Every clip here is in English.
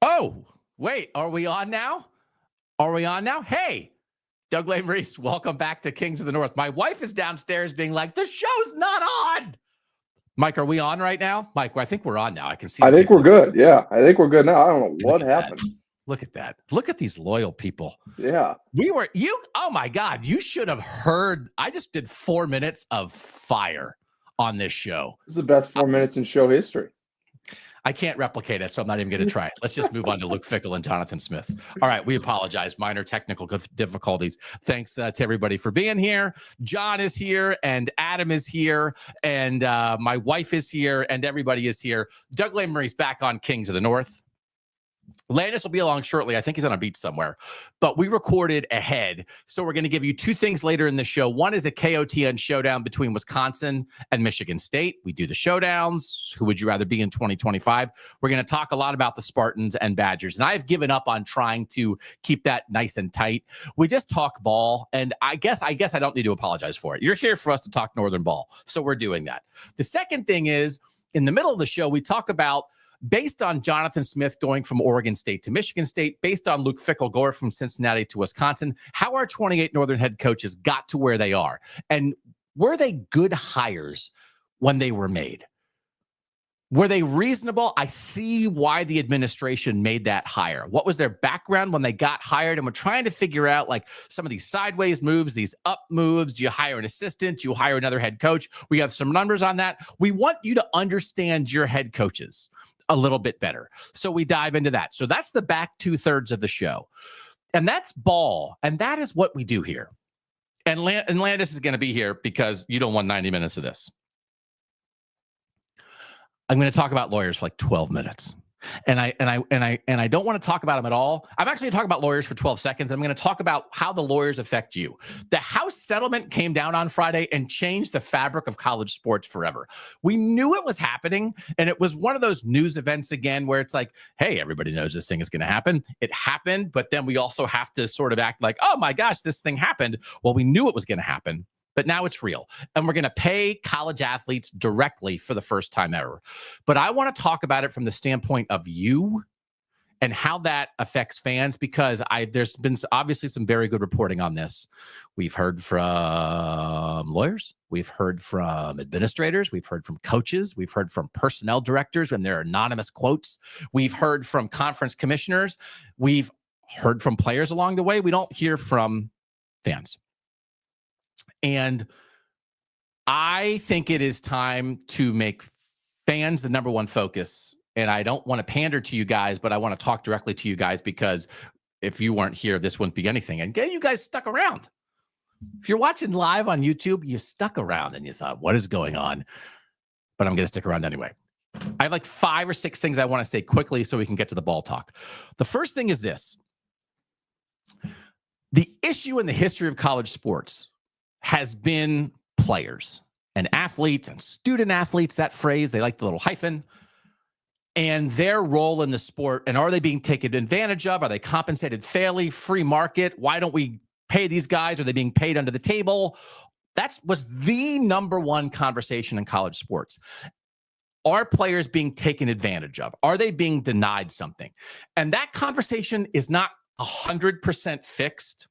Oh, wait, are we on now? Hey, Doug Lesmerises, welcome back to Kings of the North. My wife is downstairs being like, the show's not on. Mike, are we on right now? Mike, I think we're on now. I can see. I think we're good. Yeah, I think we're good now. I don't know what happened. Look at that. Look at these loyal people. Yeah. Oh my God, you should have heard. I just did 4 minutes of fire on this show. This is the best 4 minutes in show history. I can't replicate it, so I'm not even going to try it. Let's just move on to Luke Fickell and Jonathan Smith. All right, we apologize. Minor technical difficulties. Thanks to everybody for being here. John is here, and Adam is here, and my wife is here, and everybody is here. Doug Lesmerises back on Kings of the North. Landis will be along shortly. I think he's on a beach somewhere, but we recorded ahead. So we're going to give you two things later in the show. One is a KOTN showdown between Wisconsin and Michigan State. We do the showdowns. Who would you rather be in 2025? We're going to talk a lot about the Spartans and Badgers. And I've given up on trying to keep that nice and tight. We just talk ball. And I guess I don't need to apologize for it. You're here for us to talk Northern ball. So we're doing that. The second thing is, in the middle of the show, we talk about, based on Jonathan Smith going from Oregon State to Michigan State, based on Luke Fickell going from Cincinnati to Wisconsin, how our 28 Northern head coaches got to where they are. And were they good hires when they were made? Were they reasonable? I see why the administration made that hire. What was their background when they got hired? And we're trying to figure out, like, some of these sideways moves, these up moves. Do you hire an assistant? Do you hire another head coach? We have some numbers on that. We want you to understand your head coaches a little bit better. So we dive into that. So that's the back 2/3 of the show. And that's ball. And that is what we do here. And Landis is going to be here because you don't want 90 minutes of this. I'm going to talk about lawyers for like 12 minutes. And I don't want to talk about them at all. I'm actually going to talk about lawyers for 12 seconds. I'm going to talk about how the lawyers affect you. The House settlement came down on Friday and changed the fabric of college sports forever. We knew it was happening, and it was one of those news events again where it's like, hey, everybody knows this thing is going to happen. It happened, but then we also have to sort of act like, oh my gosh, this thing happened. Well, we knew it was going to happen. But now it's real. And we're going to pay college athletes directly for the first time ever. But I want to talk about it from the standpoint of you and how that affects fans, because there's been obviously some very good reporting on this. We've heard from lawyers. We've heard from administrators. We've heard from coaches. We've heard from personnel directors and their anonymous quotes. We've heard from conference commissioners. We've heard from players along the way. We don't hear from fans. And I think it is time to make fans the number one focus. And I don't want to pander to you guys, but I want to talk directly to you guys, because if you weren't here, this wouldn't be anything. And you guys stuck around. If you're watching live on YouTube, you stuck around and you thought, what is going on? But I'm going to stick around anyway. I have like 5 or 6 things I want to say quickly so we can get to the ball talk. The first thing is this. The issue in the history of college sports has been players and athletes and student athletes. That phrase, they like the little hyphen, and their role in the sport. And are they being taken advantage of? Are they compensated fairly? Free market? Why don't we pay these guys? Are they being paid under the table? That was the number one conversation in college sports. Are players being taken advantage of? Are they being denied something? And that conversation is not 100% fixed.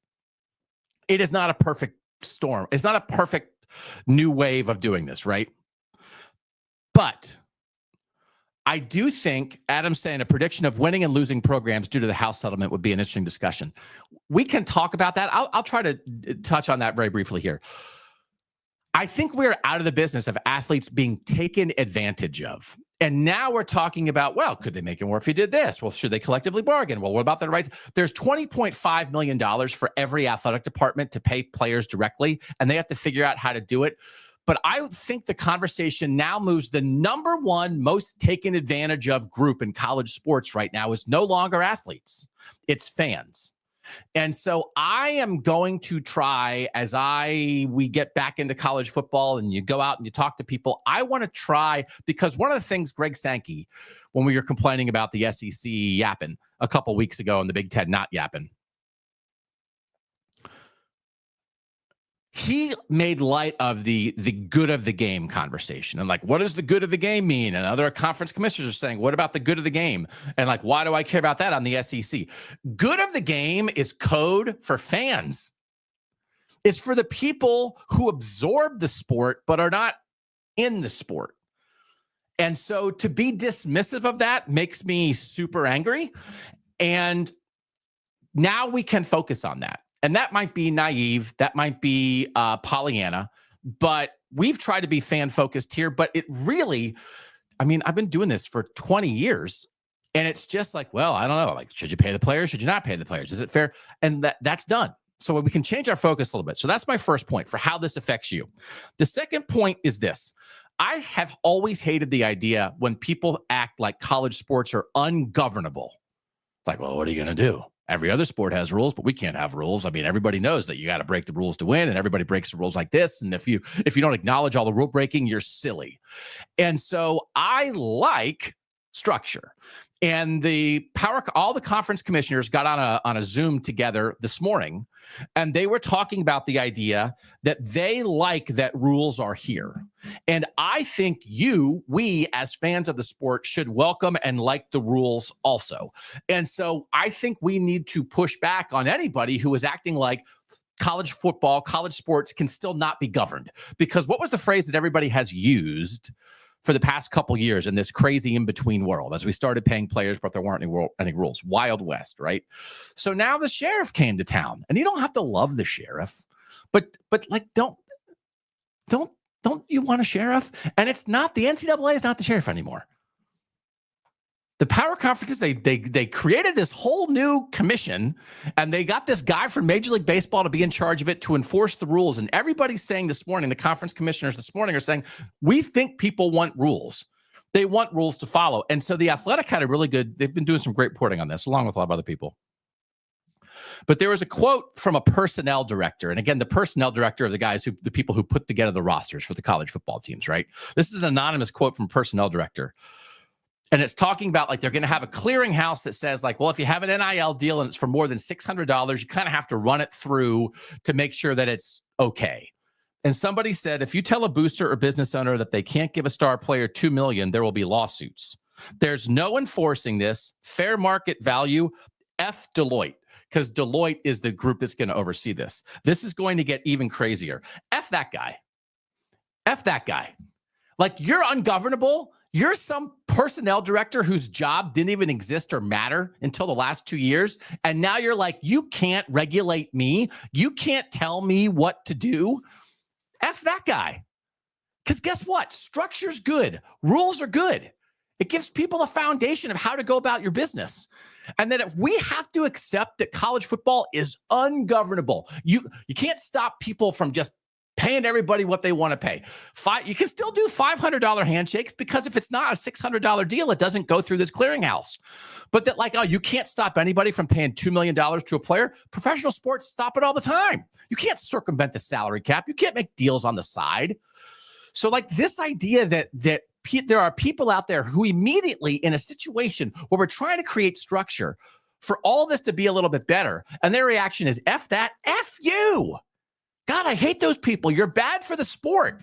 It is not a perfect storm. It's not a perfect new wave of doing this, right? But I do think Adam's saying a prediction of winning and losing programs due to the House settlement would be an interesting discussion. We can talk about that. I'll try to touch on that very briefly here. I think we're out of the business of athletes being taken advantage of. And now we're talking about, well, could they make it more if you did this? Well, should they collectively bargain? Well, what about their rights? There's $20.5 million for every athletic department to pay players directly, and they have to figure out how to do it. But I think the conversation now moves. The number one most taken advantage of group in college sports right now is no longer athletes. It's fans. And so I am going to try, as we get back into college football and you go out and you talk to people, I want to try, because one of the things Greg Sankey, when we were complaining about the SEC yapping a couple weeks ago and the Big Ten not yapping, he made light of the good of the game conversation. And like, what does the good of the game mean? And other conference commissioners are saying, what about the good of the game? And like, why do I care about that on the SEC? Good of the game is code for fans. It's for the people who absorb the sport but are not in the sport. And so to be dismissive of that makes me super angry. And now we can focus on that. And that might be naive. That might be Pollyanna. But we've tried to be fan-focused here. But it really, I mean, I've been doing this for 20 years. And it's just like, well, I don't know. Like, should you pay the players? Should you not pay the players? Is it fair? And that's done. So we can change our focus a little bit. So that's my first point for how this affects you. The second point is this. I have always hated the idea when people act like college sports are ungovernable. It's like, well, what are you going to do? Every other sport has rules, but we can't have rules. I mean, everybody knows that you got to break the rules to win, and everybody breaks the rules like this. And if you don't acknowledge all the rule breaking, you're silly. And so I like structure. And all the conference commissioners got on a Zoom together this morning, and they were talking about the idea that they like that rules are here. And I think we as fans of the sport should welcome and like the rules also. And so I think we need to push back on anybody who is acting like college football, college sports can still not be governed. Because what was the phrase that everybody has used for the past couple years in this crazy in-between world as we started paying players, but there weren't any rules? Wild West, right? So now the sheriff came to town, and you don't have to love the sheriff, but like, don't you want a sheriff? And it's not, the NCAA is not the sheriff anymore. The power conferences, they created this whole new commission, and they got this guy from Major League Baseball to be in charge of it to enforce the rules. And everybody's saying this morning, the conference commissioners this morning are saying, we think people want rules. They want rules to follow. And so the Athletic had a really good, they've been doing some great reporting on this, along with a lot of other people. But there was a quote from a personnel director. And again, the personnel director are the people who put together the rosters for the college football teams, right? This is an anonymous quote from a personnel director. And it's talking about like they're going to have a clearinghouse that says like, well, if you have an NIL deal and it's for more than $600, you kind of have to run it through to make sure that it's okay. And somebody said, if you tell a booster or business owner that they can't give a star player $2 million, there will be lawsuits. There's no enforcing this. Fair market value, F Deloitte, because Deloitte is the group that's going to oversee this. This is going to get even crazier. F that guy. F that guy. Like, you're ungovernable. You're some personnel director whose job didn't even exist or matter until the last 2 years. And now you're like, you can't regulate me. You can't tell me what to do. F that guy. Because guess what? Structure's good. Rules are good. It gives people a foundation of how to go about your business. And then if we have to accept that college football is ungovernable, you can't stop people from just paying everybody what they want to pay. You can still do $500 handshakes, because if it's not a $600 deal, it doesn't go through this clearinghouse. But that like, oh, you can't stop anybody from paying $2 million to a player. Professional sports stop it all the time. You can't circumvent the salary cap. You can't make deals on the side. So like this idea that there are people out there who immediately, in a situation where we're trying to create structure for all this to be a little bit better, and their reaction is F that, F you. God, I hate those people. You're bad for the sport.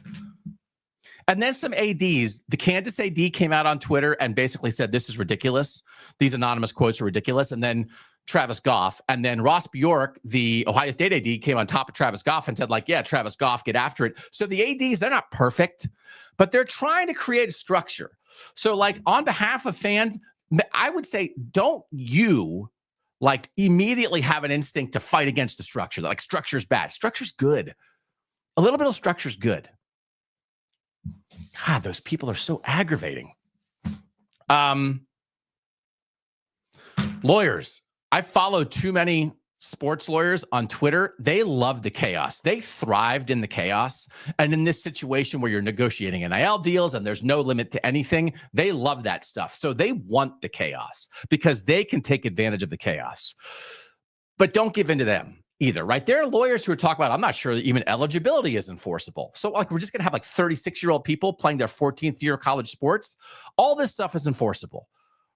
And then some ADs, the Kansas AD came out on Twitter and basically said, this is ridiculous. These anonymous quotes are ridiculous. And then Travis Goff, and then Ross Bjork, the Ohio State AD, came on top of Travis Goff and said like, yeah, Travis Goff, get after it. So the ADs, they're not perfect, but they're trying to create a structure. So like on behalf of fans, I would say, don't you like immediately have an instinct to fight against the structure. Like structure's bad. Structure's good. A little bit of structure's good. God, those people are so aggravating. Lawyers. I follow too many sports lawyers on Twitter. They love the chaos. They thrived in the chaos. And in this situation where you're negotiating NIL deals and there's no limit to anything, they love that stuff. So they want the chaos because they can take advantage of the chaos. But don't give in to them either, right? There are lawyers who are talking about, I'm not sure that even eligibility is enforceable. So like, we're just going to have like 36-year-old people playing their 14th year of college sports. All this stuff is enforceable,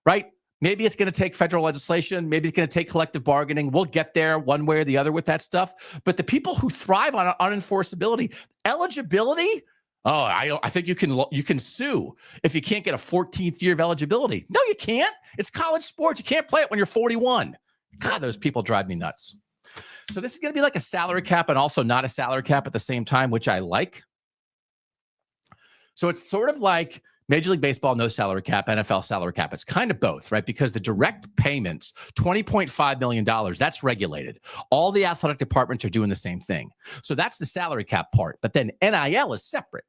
right? Maybe it's going to take federal legislation. Maybe it's going to take collective bargaining. We'll get there one way or the other with that stuff. But the people who thrive on unenforceability, eligibility, I think you can sue if you can't get a 14th year of eligibility. No, you can't. It's college sports. You can't play it when you're 41. God, those people drive me nuts. So this is going to be like a salary cap and also not a salary cap at the same time, which I like. So it's sort of like Major League Baseball, no salary cap, NFL salary cap. It's kind of both, right? Because the direct payments, $20.5 million, that's regulated. All the athletic departments are doing the same thing. So that's the salary cap part. But then NIL is separate.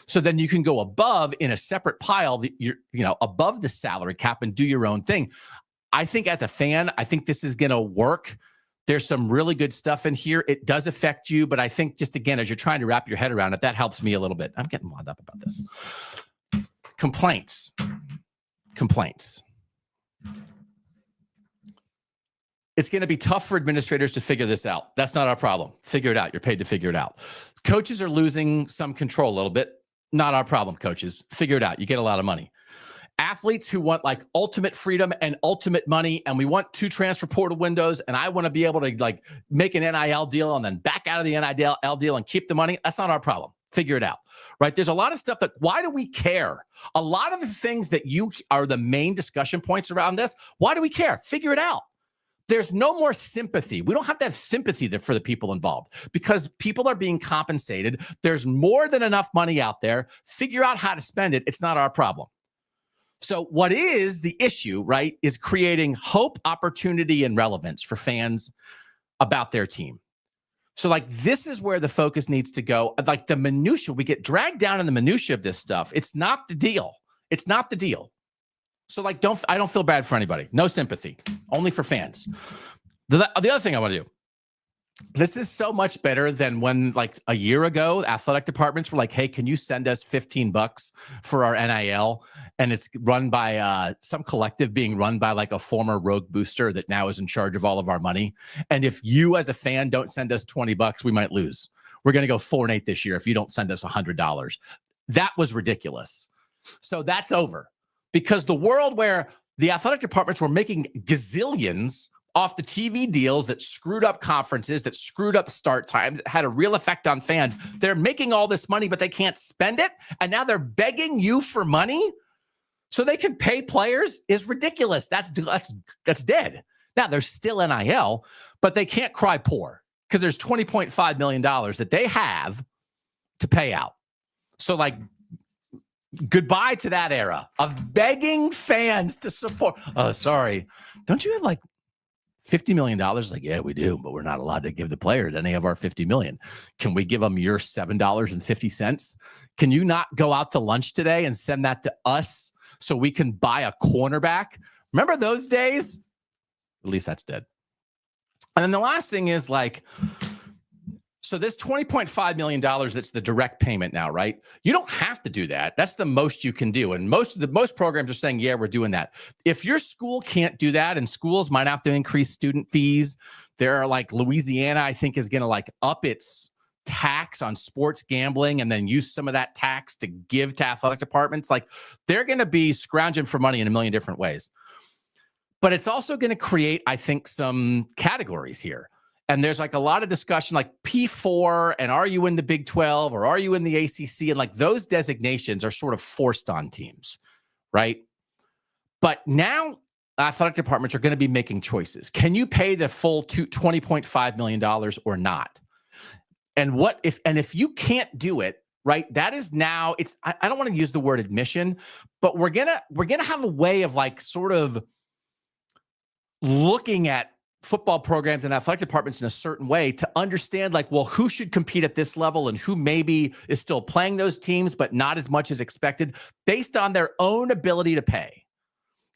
So then you can go above in a separate pile, above the salary cap and do your own thing. I think as a fan, I think this is going to work. There's some really good stuff in here. It does affect you, but I think just again, as you're trying to wrap your head around it, that helps me a little bit. I'm getting wound up about this. Complaints. It's going to be tough for administrators to figure this out. That's not our problem. Figure it out. You're paid to figure it out. Coaches are losing some control a little bit. Not our problem, coaches. Figure it out. You get a lot of money. Athletes who want like ultimate freedom and ultimate money, and we want 2 transfer portal windows, and I want to be able to like make an NIL deal and then back out of the NIL deal and keep the money. That's not our problem. Figure it out, right? There's a lot of stuff that, why do we care? A lot of the things that you are the main discussion points around this, why do we care? Figure it out. There's no more sympathy. We don't have to have sympathy for the people involved because people are being compensated. There's more than enough money out there. Figure out how to spend it. It's not our problem. So what is the issue, right, is creating hope, opportunity, and relevance for fans about their team. So like, this is where the focus needs to go. Like the minutia, we get dragged down in the minutia of this stuff. It's not the deal. It's not the deal. So like, I don't feel bad for anybody. No sympathy, only for fans. The other thing I want to do, this is so much better than when like a year ago, athletic departments were like, hey, can you send us $15 for our NIL? And it's run by some collective being run by like a former rogue booster that now is in charge of all of our money. And if you as a fan don't send us $20, we might lose. We're going to go 4-8 this year if you don't send us $100. That was ridiculous. So that's over because the world where the athletic departments were making gazillions off the TV deals that screwed up conferences, that screwed up start times, it had a real effect on fans. They're making all this money, but they can't spend it. And now they're begging you for money so they can pay players is ridiculous. That's dead. Now there's still NIL, but they can't cry poor because there's $20.5 million that they have to pay out. So like, goodbye to that era of begging fans to support. Oh, sorry. Don't you have like $50 million? Like, yeah, we do, but we're not allowed to give the players any of our $50 million. Can we give them your $7.50? Can you not go out to lunch today and send that to us so we can buy a cornerback? Remember those days? At least that's dead. And then the last thing is like, so this $20.5 million, that's the direct payment now, right? You don't have to do that. That's the most you can do. And most programs are saying, yeah, we're doing that. If your school can't do that, and schools might have to increase student fees, there are like Louisiana, I think, is going to like up its tax on sports gambling and then use some of that tax to give to athletic departments. Like they're going to be scrounging for money in a million different ways. But it's also going to create, I think, some categories here. And there's like a lot of discussion like P4 and are you in the Big 12 or are you in the ACC? And like those designations are sort of forced on teams, right? But now athletic departments are going to be making choices. Can you pay the full $20.5 million or not? And if you can't do it, right, that is now, I don't want to use the word admission, but we're gonna have a way of like sort of looking at football programs and athletic departments in a certain way to understand like, well, who should compete at this level and who maybe is still playing those teams, but not as much as expected based on their own ability to pay.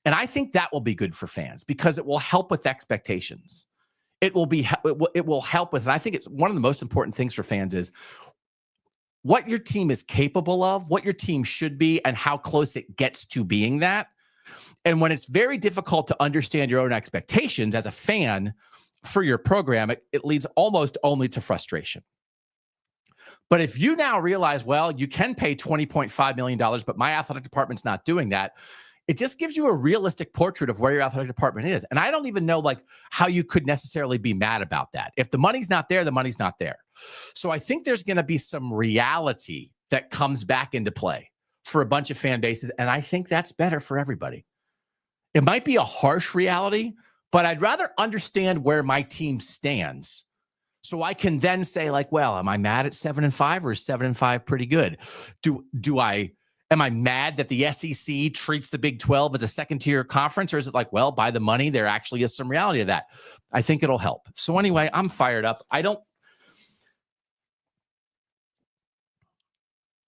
And I think that will be good for fans because it will help with expectations. It will help with, and I think it's one of the most important things for fans is what your team is capable of, what your team should be, and how close it gets to being that. And when it's very difficult to understand your own expectations as a fan for your program, it leads almost only to frustration. But if you now realize, well, you can pay $20.5 million, but my athletic department's not doing that, It just gives you a realistic portrait of where your athletic department is. And I don't even know like how you could necessarily be mad about that. If the money's not there, the money's not there. So I think there's going to be some reality that comes back into play for a bunch of fan bases. And I think that's better for everybody. It might be a harsh reality, but I'd rather understand where my team stands so I can then say like, well, am I mad at 7-5 or is 7-5 pretty good? Am I mad that the SEC treats the Big 12 as a second-tier conference, or is it like, well, by the money, there actually is some reality to that? I think it'll help. So anyway, I'm fired up.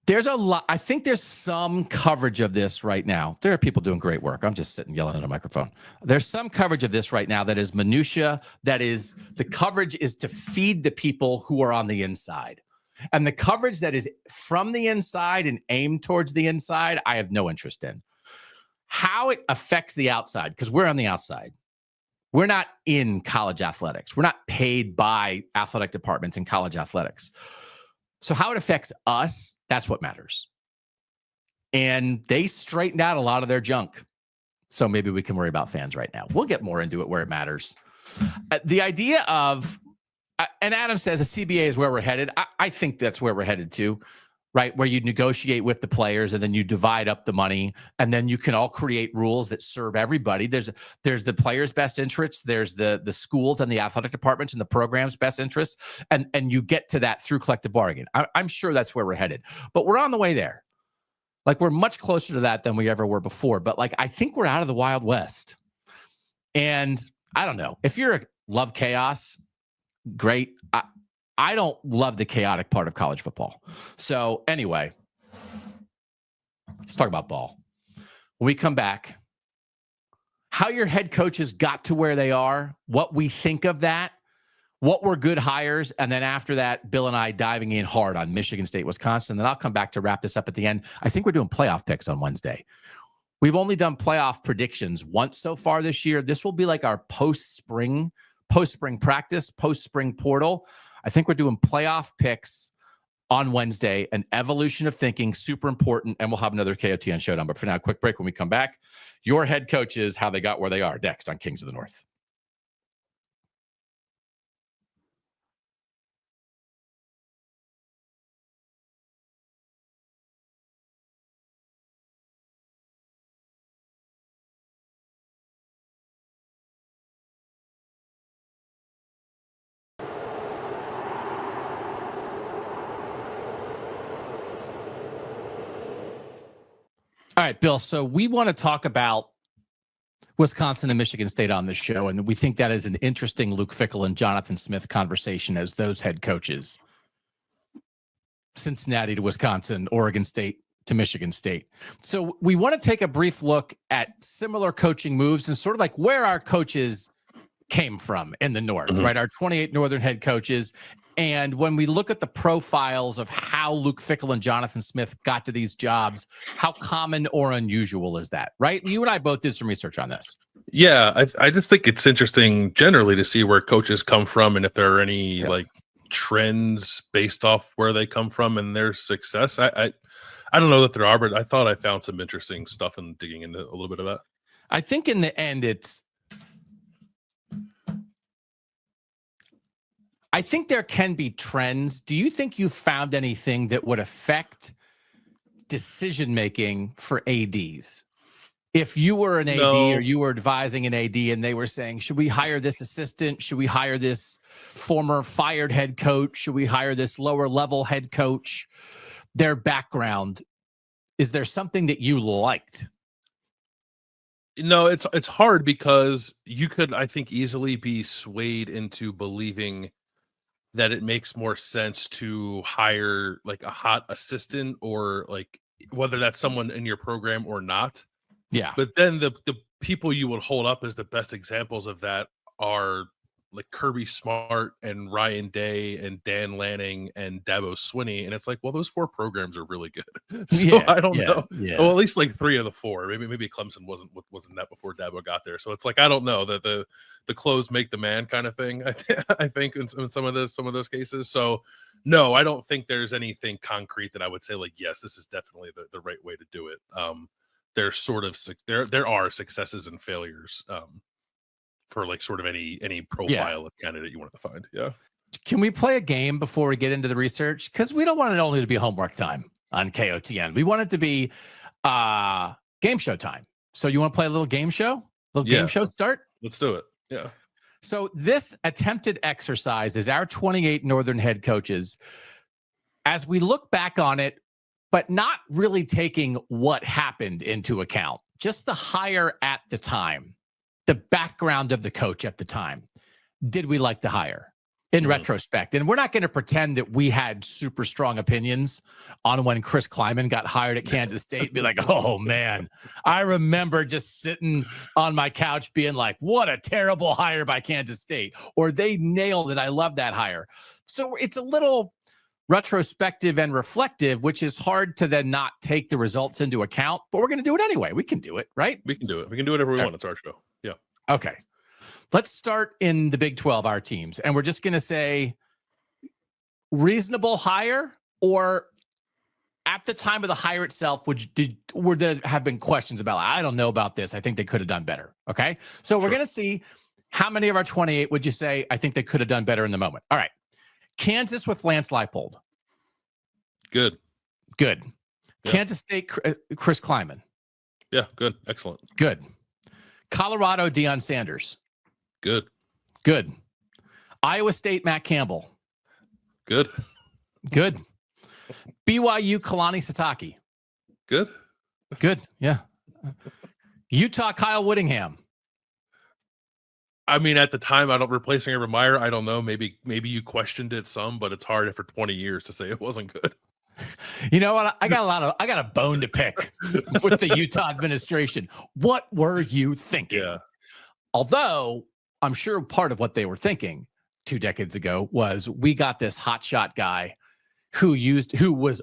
There's a lot. I think there's some coverage of this right now. There are people doing great work. I'm just sitting yelling at a microphone. There's some coverage of this right now that is minutia. That is, the coverage is to feed the people who are on the inside. And the coverage that is from the inside and aimed towards the inside, I have no interest in. How it affects the outside, because we're on the outside. We're not in college athletics. We're not paid by athletic departments in college athletics. So how it affects us, that's what matters. And they straightened out a lot of their junk. So maybe we can worry about fans right now. We'll get more into it where it matters. The idea of, and Adam says a CBA is where we're headed. I think that's where we're headed to, right? Where you negotiate with the players and then you divide up the money and then you can all create rules that serve everybody. There's the players' best interests. There's the schools and the athletic departments and the program's best interests. And you get to that through collective bargaining. I'm sure that's where we're headed, but we're on the way there. Like we're much closer to that than we ever were before. But like, I think we're out of the Wild West. And I don't know if you're love chaos, great. I don't love the chaotic part of college football. So anyway, let's talk about ball. When we come back, how your head coaches got to where they are, what we think of that, what were good hires, and then after that, Bill and I diving in hard on Michigan State, Wisconsin. Then I'll come back to wrap this up at the end. I think we're doing playoff picks on Wednesday. We've only done playoff predictions once so far this year. This will be like our post-spring practice, post-spring portal. I think we're doing playoff picks on Wednesday, an evolution of thinking, super important, and we'll have another KOTN Showdown. But for now, quick break. When we come back, your head coaches, how they got where they are, next on Kings of the North. All right, Bill. So we want to talk about Wisconsin and Michigan State on this show, and we think that is an interesting Luke Fickell and Jonathan Smith conversation as those head coaches. Cincinnati to Wisconsin, Oregon State to Michigan State. So we want to take a brief look at similar coaching moves and sort of like where our coaches came from in the North, right? Our 28 Northern head coaches. And when we look at the profiles of how Luke Fickell and Jonathan Smith got to these jobs, how common or unusual is that, right? You and I both did some research on this. Yeah, I just think it's interesting generally to see where coaches come from and if there are any like trends based off where they come from and their success. I don't know that there are, but I thought I found some interesting stuff and digging into a little bit of that. I think in the end, I think there can be trends. Do you think you found anything that would affect decision-making for ADs? If you were an AD or you were advising an AD and they were saying, should we hire this assistant? Should we hire this former fired head coach? Should we hire this lower level head coach? Their background, is there something that you liked? No, it's hard because you could, I think, easily be swayed into believing that it makes more sense to hire like a hot assistant or like whether that's someone in your program or not. Yeah. But then the people you would hold up as the best examples of that are like Kirby Smart and Ryan Day and Dan Lanning and Dabo Swinney. And it's like, well, those four programs are really good. So I don't know. Yeah. Well, at least like three of the four. Maybe Clemson wasn't that before Dabo got there. So it's like, I don't know, that the clothes make the man kind of thing. I think in some of those cases. So no, I don't think there's anything concrete that I would say like, yes, this is definitely the right way to do it. there's sort of there are successes and failures for like sort of any profile of candidate you want to find. Yeah. Can we play a game before we get into the research? Because we don't want it only to be homework time on KOTN. We want it to be game show time. So you want to play a little game show? Game show start? Let's do it. Yeah. So this attempted exercise is our 28 Northern head coaches. As we look back on it, but not really taking what happened into account, just the hire at the time, the background of the coach at the time. Did we like the hire in retrospect? And we're not going to pretend that we had super strong opinions on when Chris Kleiman got hired at Kansas State. Be like, oh man, I remember just sitting on my couch being like, what a terrible hire by Kansas State, or they nailed it. I love that hire. So it's a little retrospective and reflective, which is hard to then not take the results into account, but we're going to do it anyway. We can do it, right? We can do it. We can do whatever we want. It's our show. Yeah. Okay. Let's start in the Big 12, our teams. And we're just going to say reasonable hire, or at the time of the hire itself, would there have been questions about, I don't know about this. I think they could have done better. Okay. So we're going to see how many of our 28 would you say, I think they could have done better in the moment. All right. Kansas with Lance Leipold. Good. Yeah. Kansas State, Chris Kleiman. Yeah. Good. Excellent. Good. Colorado, Deion Sanders. Good. Iowa State, Matt Campbell. Good. BYU, Kalani Sitake. Good. Yeah. Utah, Kyle Whittingham. I mean, at the time, replacing Urban Meyer, I don't know. Maybe you questioned it some, but it's hard for 20 years to say it wasn't good. You know what? I got a bone to pick with the Utah administration. What were you thinking? Yeah. Although I'm sure part of what they were thinking 2 decades ago was, we got this hotshot guy who was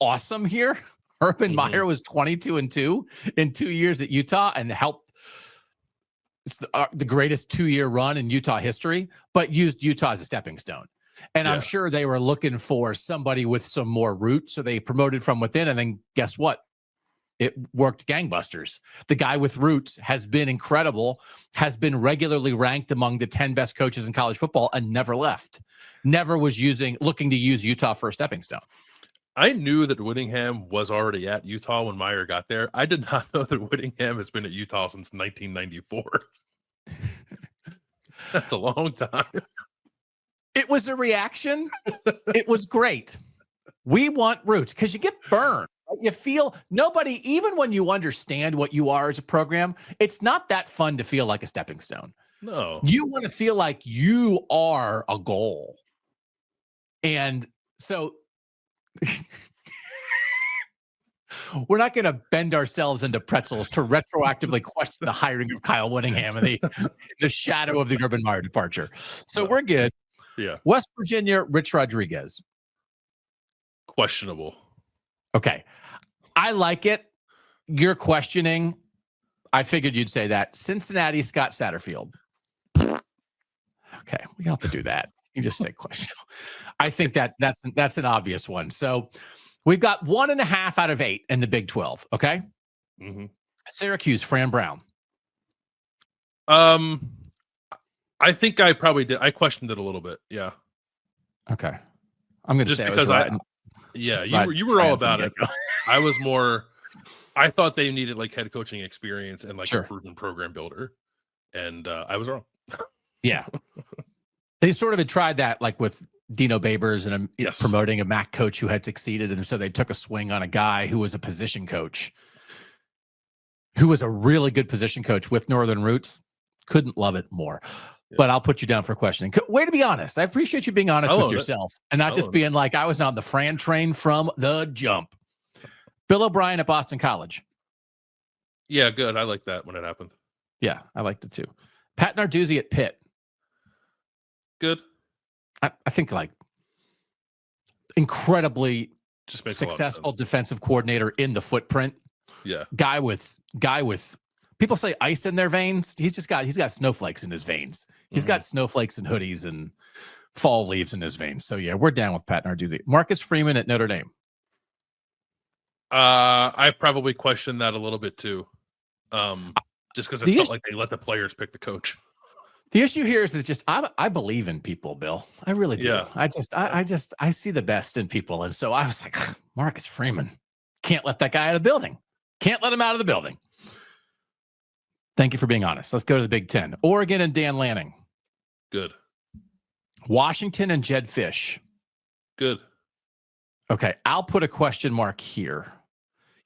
awesome here. Urban Meyer was 22-2 in 2 years at Utah and helped the greatest 2-year run in Utah history, but used Utah as a stepping stone. And I'm sure they were looking for somebody with some more roots, so they promoted from within. And then guess what? It worked gangbusters. The guy with roots has been incredible, has been regularly ranked among the 10 best coaches in college football, and never left. Never was looking to use Utah for a stepping stone. I knew that Whittingham was already at Utah when Meyer got there. I did not know that Whittingham has been at Utah since 1994. That's a long time. It was a reaction. It was great. We want roots because you get burned. You feel nobody, even when you understand what you are as a program, it's not that fun to feel like a stepping stone. No. You want to feel like you are a goal. And so we're not going to bend ourselves into pretzels to retroactively question the hiring of Kyle Whittingham in the shadow of the Urban Meyer departure. So we're good. Yeah. West Virginia, Rich Rodriguez. Questionable. Okay. I like it. You're questioning. I figured you'd say that. Cincinnati, Scott Satterfield. Okay. We don't have to do that. You just say questionable. I think that's an obvious one. So we've got 1.5 out of 8 in the Big 12. Okay. Mm-hmm. Syracuse, Fran Brown. I think I probably did. I questioned it a little bit. Yeah. Okay. I'm going to say because you were all about it. I was more. I thought they needed like head coaching experience and like a proven program builder, and I was wrong. Yeah. They sort of had tried that like with Dino Babers and promoting a MAC coach who had succeeded. And so they took a swing on a guy who was a position coach, who was a really good position coach with Northern roots. Couldn't love it more. Yeah. But I'll put you down for questioning. Way to be honest. I appreciate you being honest with yourself and not just being like, I was on the Fran train from the jump. Bill O'Brien at Boston College. Yeah, good. I like that when it happened. Yeah, I liked it too. Pat Narduzzi at Pitt. Good. I think like incredibly just makes successful defensive coordinator in the footprint. Yeah. Guy with people say ice in their veins. He's got snowflakes in his veins. He's got snowflakes and hoodies and fall leaves in his veins. So yeah, we're down with Pat Narduzzi. Marcus Freeman at Notre Dame. I probably questioned that a little bit too. Just because it felt like they let the players pick the coach. The issue here is that just I believe in people, Bill. I really do. Yeah. I see the best in people, and so I was like, Marcus Freeman, can't let that guy out of the building. Can't let him out of the building. Thank you for being honest. Let's go to the Big Ten. Oregon and Dan Lanning. Good. Washington and Jed Fish. Good. Okay, I'll put a question mark here.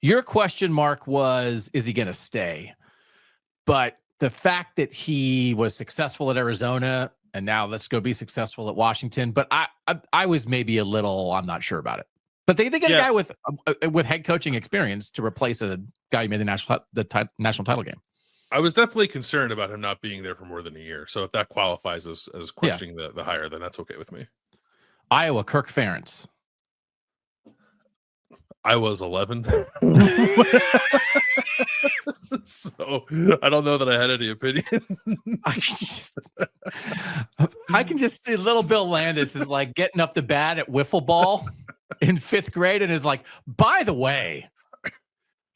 Your question mark was, is he going to stay? But the fact that he was successful at Arizona and now let's go be successful at Washington. But I was maybe a little, I'm not sure about it. But they get a guy with head coaching experience to replace a guy who made the national title game. I was definitely concerned about him not being there for more than a year. So if that qualifies as questioning the hire, then that's okay with me. Iowa, Kirk Ferentz. I was 11. So I don't know that I had any opinion. I can just see little Bill Landis is like getting up the bat at wiffle ball in 5th grade and is like, by the way,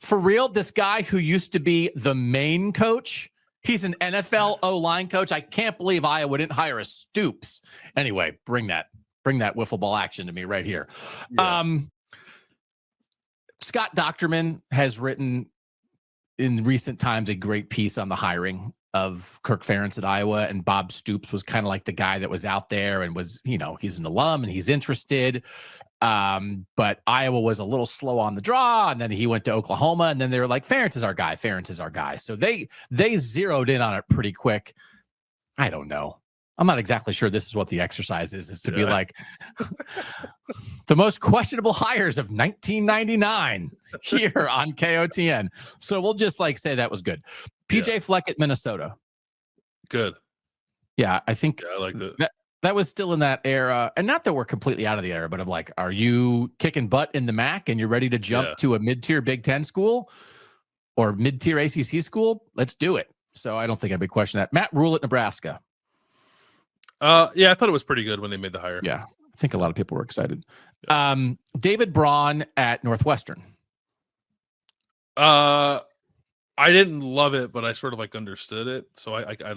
for real, this guy who used to be the main coach, he's an NFL O-line coach. I can't believe Iowa didn't hire a Stoops. Anyway, bring that wiffle ball action to me right here. Yeah. Scott Docterman has written in recent times a great piece on the hiring of Kirk Ferentz at Iowa, and Bob Stoops was kind of like the guy that was out there and was, he's an alum and he's interested. But Iowa was a little slow on the draw, and then he went to Oklahoma, and then they were like, Ferentz is our guy. So they zeroed in on it pretty quick. I don't know. I'm not exactly sure this is what the exercise is to be like the most questionable hires of 1999 here on KOTN. So we'll just say that was good. PJ Fleck at Minnesota. Good. Yeah, I think I liked it. That was still in that era, and not that we're completely out of the era, but of are you kicking butt in the MAC and you're ready to jump to a mid-tier Big Ten school or mid-tier ACC school? Let's do it. So I don't think I'd be questioning that. Matt Rule at Nebraska. Yeah, I thought it was pretty good when they made the hire. Yeah, I think a lot of people were excited. Yeah. David Braun at Northwestern. I didn't love it, but I sort of understood it. So I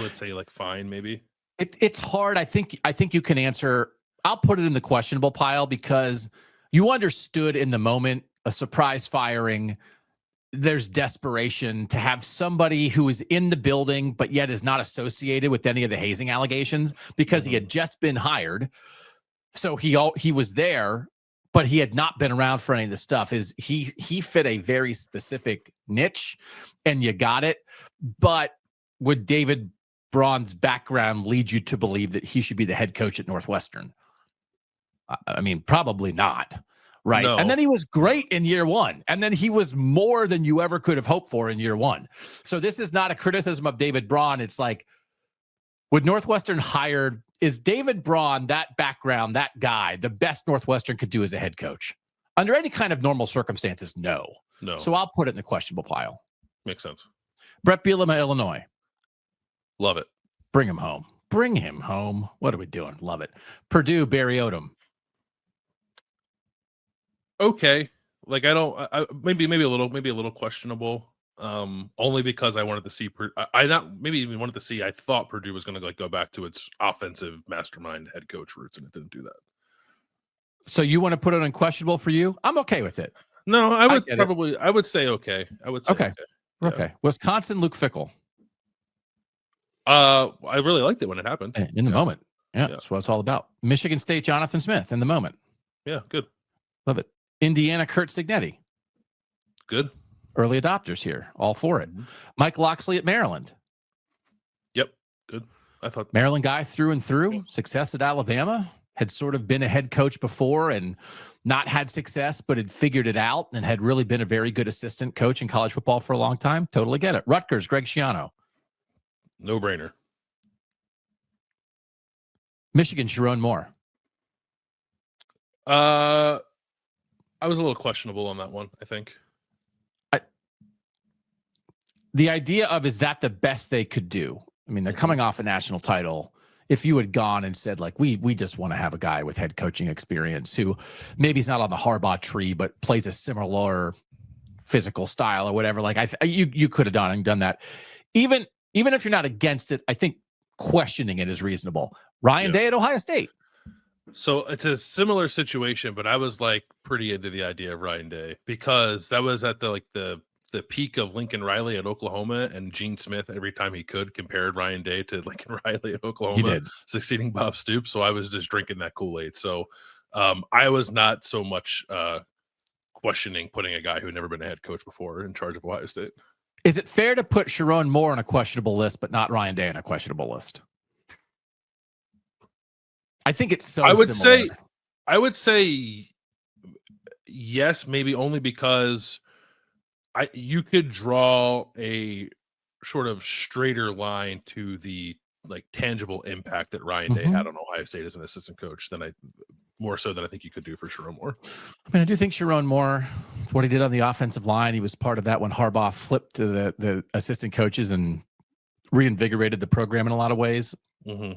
would say fine, maybe. It's hard. I think you can answer. I'll put it in the questionable pile because you understood in the moment a surprise firing. There's desperation to have somebody who is in the building, but yet is not associated with any of the hazing allegations because he had just been hired. So he was there, but he had not been around for any of the stuff. He fit a very specific niche, and you got it. But would David Braun's background lead you to believe that he should be the head coach at Northwestern? I mean, probably not. Right. No. And then he was great in year one. And then he was more than you ever could have hoped for in year one. So this is not a criticism of David Braun. It's would Northwestern hire, is David Braun, that background, that guy, the best Northwestern could do as a head coach? Under any kind of normal circumstances, no. So I'll put it in the questionable pile. Makes sense. Brett Bielema, Illinois. Love it. Bring him home. Bring him home. What are we doing? Love it. Purdue, Barry Odom. Okay, maybe a little questionable. Only because I wanted to see. I thought Purdue was going to go back to its offensive mastermind head coach roots, and it didn't do that. So you want to put it on questionable for you? I'm okay with it. No, I would say okay. I would say okay. Okay. Yeah. Wisconsin, Luke Fickell. I really liked it when it happened. In the moment. Yeah, that's what it's all about. Michigan State, Jonathan Smith, in the moment. Yeah, good. Love it. Indiana, Kurt Signetti. Good. Early adopters here, all for it. Mike Loxley at Maryland. Yep, good. I thought Maryland guy through and through. Success at Alabama. Had sort of been a head coach before and not had success, but had figured it out and had really been a very good assistant coach in college football for a long time. Totally get it. Rutgers, Greg Schiano. No brainer. Michigan, Sharon Moore. I was a little questionable on that one, I think. The idea of, is that the best they could do? I mean, they're coming off a national title. if you had gone and said, like, we just want to have a guy with head coaching experience who maybe he's not on the Harbaugh tree, but plays a similar physical style or whatever, like you could have done that. Even if you're not against it, I think questioning it is reasonable. Ryan Day at Ohio State. So it's a similar situation, but I was like pretty into the idea of Ryan Day because that was at the peak of Lincoln Riley at Oklahoma, and Gene Smith every time he could compared Ryan Day to Lincoln Riley at Oklahoma, succeeding Bob Stoops. So I was just drinking that Kool-Aid. So I was not so much questioning putting a guy who had never been a head coach before in charge of Ohio State. Is it fair to put Sharon Moore on a questionable list, but not Ryan Day on a questionable list? I think it's so. I would say yes, maybe only because you could draw a sort of straighter line to the tangible impact that Ryan Day had on Ohio State as an assistant coach more so than I think you could do for Sharon Moore. I mean, I do think Sharon Moore, what he did on the offensive line, he was part of that when Harbaugh flipped to the assistant coaches and reinvigorated the program in a lot of ways. Mm-hmm.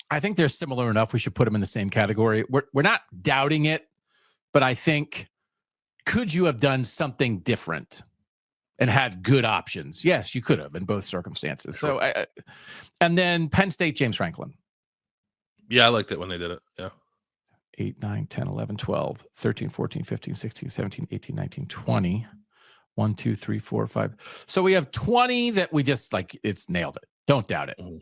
I think they're similar enough. We should put them in the same category. We're not doubting it, but I think, could you have done something different and had good options? Yes, you could have in both circumstances. Sure. So, and then Penn State, James Franklin. Yeah, I liked it when they did it. Yeah. 8, 9, 10, 11, 12, 13, 14, 15, 16, 17, 18, 19, 20. 1, 2, 3, 4, 5. So we have 20 that we just it's nailed it. Don't doubt it. Mm-hmm.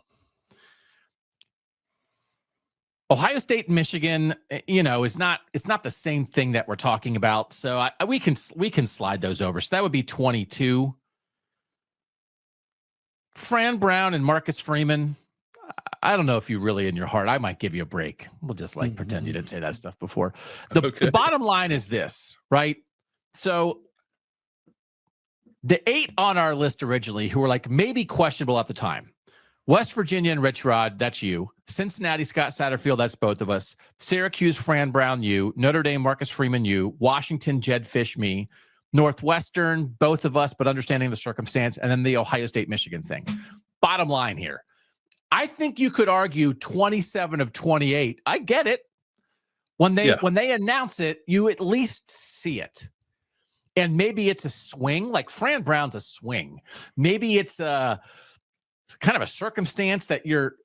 Ohio State and Michigan, it's not the same thing that we're talking about. So we can slide those over. So that would be 22. Fran Brown and Marcus Freeman. I don't know if you really in your heart, I might give you a break. We'll just pretend you didn't say that stuff before. The bottom line is this, right? So the 8 on our list originally who were maybe questionable at the time. West Virginia and Rich Rod, that's you. Cincinnati, Scott Satterfield, that's both of us. Syracuse, Fran Brown, you. Notre Dame, Marcus Freeman, you. Washington, Jed Fish, me. Northwestern, both of us, but understanding the circumstance. And then the Ohio State, Michigan thing. Bottom line here. I think you could argue 27 of 28. I get it. When they announce it, you at least see it. And maybe it's a swing, like Fran Brown's a swing. Maybe it's kind of a circumstance that you're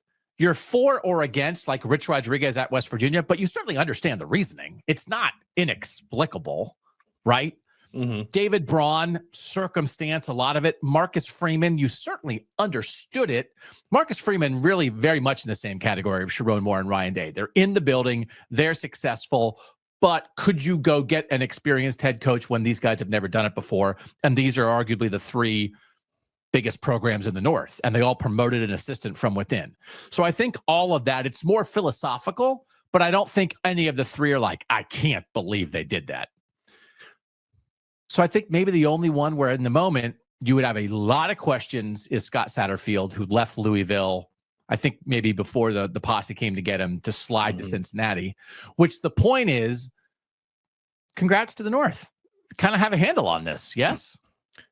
for or against, like Rich Rodriguez at West Virginia, but you certainly understand the reasoning. It's not inexplicable, right? Mm-hmm. David Braun, circumstance, a lot of it. Marcus Freeman, you certainly understood it. Marcus Freeman really very much in the same category of Sharon Moore and Ryan Day. They're in the building, they're successful, but could you go get an experienced head coach when these guys have never done it before? And these are arguably the 3 biggest programs in the North, and they all promoted an assistant from within. So I think all of that, it's more philosophical, but I don't think any of the 3 are I can't believe they did that. So I think maybe the only one where in the moment you would have a lot of questions is Scott Satterfield, who left Louisville, I think maybe before the posse came to get him to slide to Cincinnati, which the point is, congrats to the North. Kind of have a handle on this, yes?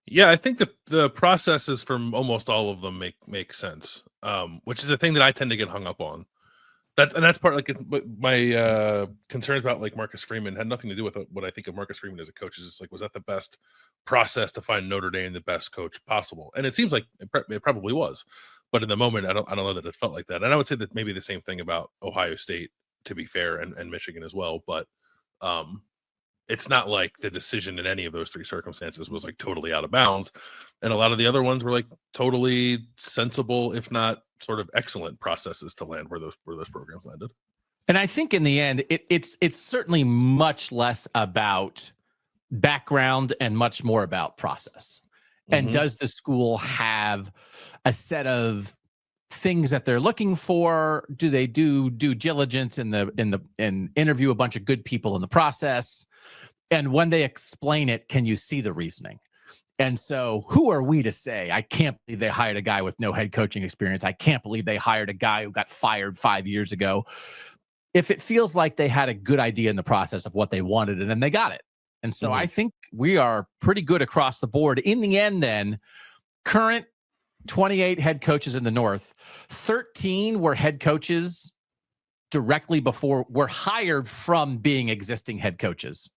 Yeah, I think the processes from almost all of them make sense, which is a thing that I tend to get hung up on. That's part my concerns about Marcus Freeman had nothing to do with what I think of Marcus Freeman as a coach. Is just was that the best process to find Notre Dame the best coach possible? And it seems like it probably was, but in the moment I don't know that it felt like that. And I would say that maybe the same thing about Ohio State, to be fair, and Michigan as well. But it's not like the decision in any of those 3 circumstances was totally out of bounds. And a lot of the other ones were totally sensible, if not sort of excellent processes to land where those programs landed. And I think in the end, it's certainly much less about background and much more about process. Mm-hmm. And does the school have a set of things that they're looking for? Do they do due diligence and interview a bunch of good people in the process? And when they explain it, can you see the reasoning? And so who are we to say, I can't believe they hired a guy with no head coaching experience. I can't believe they hired a guy who got fired 5 years ago. If it feels like they had a good idea in the process of what they wanted and then they got it. And so I think we are pretty good across the board. In the end, then, current 28 head coaches in the North. 13 were head coaches were hired from being existing head coaches.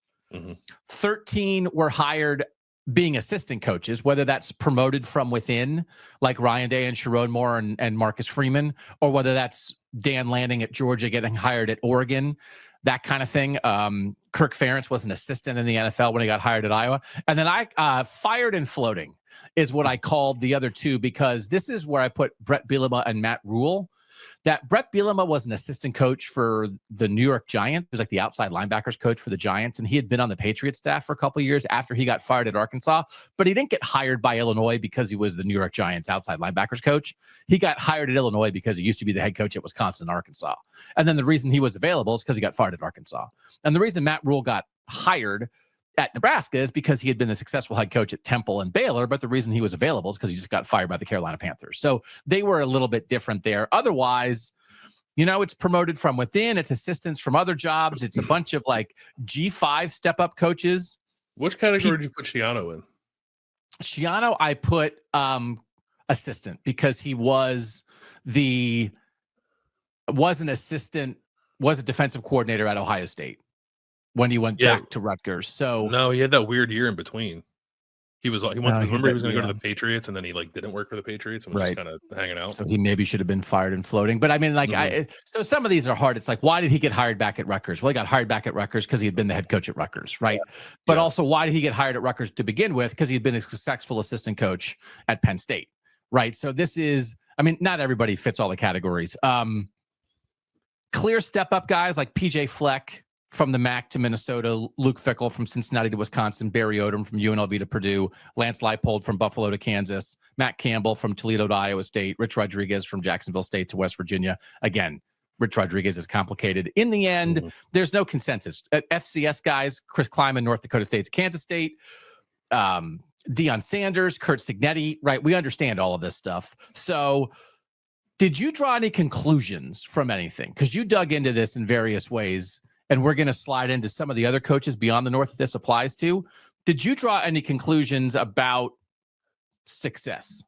13 were hired being assistant coaches, whether that's promoted from within, like Ryan Day and Sharon Moore and Marcus Freeman, or whether that's Dan Lanning at Georgia getting hired at Oregon, that kind of thing. Kirk Ferentz was an assistant in the NFL when he got hired at Iowa. And then I fired and floating is what I called the other two, because this is where I put Brett Bielema and Matt Rule. That Brett Bielema was an assistant coach for the New York Giants. He was like the outside linebackers coach for the Giants, and he had been on the Patriots staff for a couple of years after he got fired at Arkansas. But he didn't get hired by Illinois because he was the New York Giants outside linebackers coach. He got hired at Illinois because he used to be the head coach at Wisconsin and Arkansas. And then the reason he was available is because he got fired at Arkansas. And the reason Matt Rule got hired at Nebraska is because he had been a successful head coach at Temple and Baylor, but the reason he was available is because he just got fired by the Carolina Panthers. So they were a little bit different there. Otherwise, it's promoted from within. It's assistants from other jobs. It's a bunch of like G5 step-up coaches. Which category did you put Schiano in? Schiano, I put assistant, because he was an assistant, was a defensive coordinator at Ohio State when he went back to Rutgers. So no, he had that weird year in between. He was remember he was going to go to the yeah. Patriots, and then he didn't work for the Patriots and was just kind of hanging out. So he maybe should have been fired and floating. But I mean, so some of these are hard. It's like, why did he get hired back at Rutgers? Well, he got hired back at Rutgers because he had been the head coach at Rutgers, right? Yeah. But also, why did he get hired at Rutgers to begin with? Because he had been a successful assistant coach at Penn State, right? So this is, not everybody fits all the categories. Clear step up guys like PJ Fleck from the MAC to Minnesota, Luke Fickell from Cincinnati to Wisconsin, Barry Odom from UNLV to Purdue, Lance Leipold from Buffalo to Kansas, Matt Campbell from Toledo to Iowa State, Rich Rodriguez from Jacksonville State to West Virginia. Again, Rich Rodriguez is complicated. In the end, there's no consensus. FCS guys, Chris Kleiman, North Dakota State to Kansas State, Deion Sanders, Kurt Signetti, right? We understand all of this stuff. So did you draw any conclusions from anything? Because you dug into this in various ways, and we're going to slide into some of the other coaches beyond the North that this applies to. Did you draw any conclusions about success?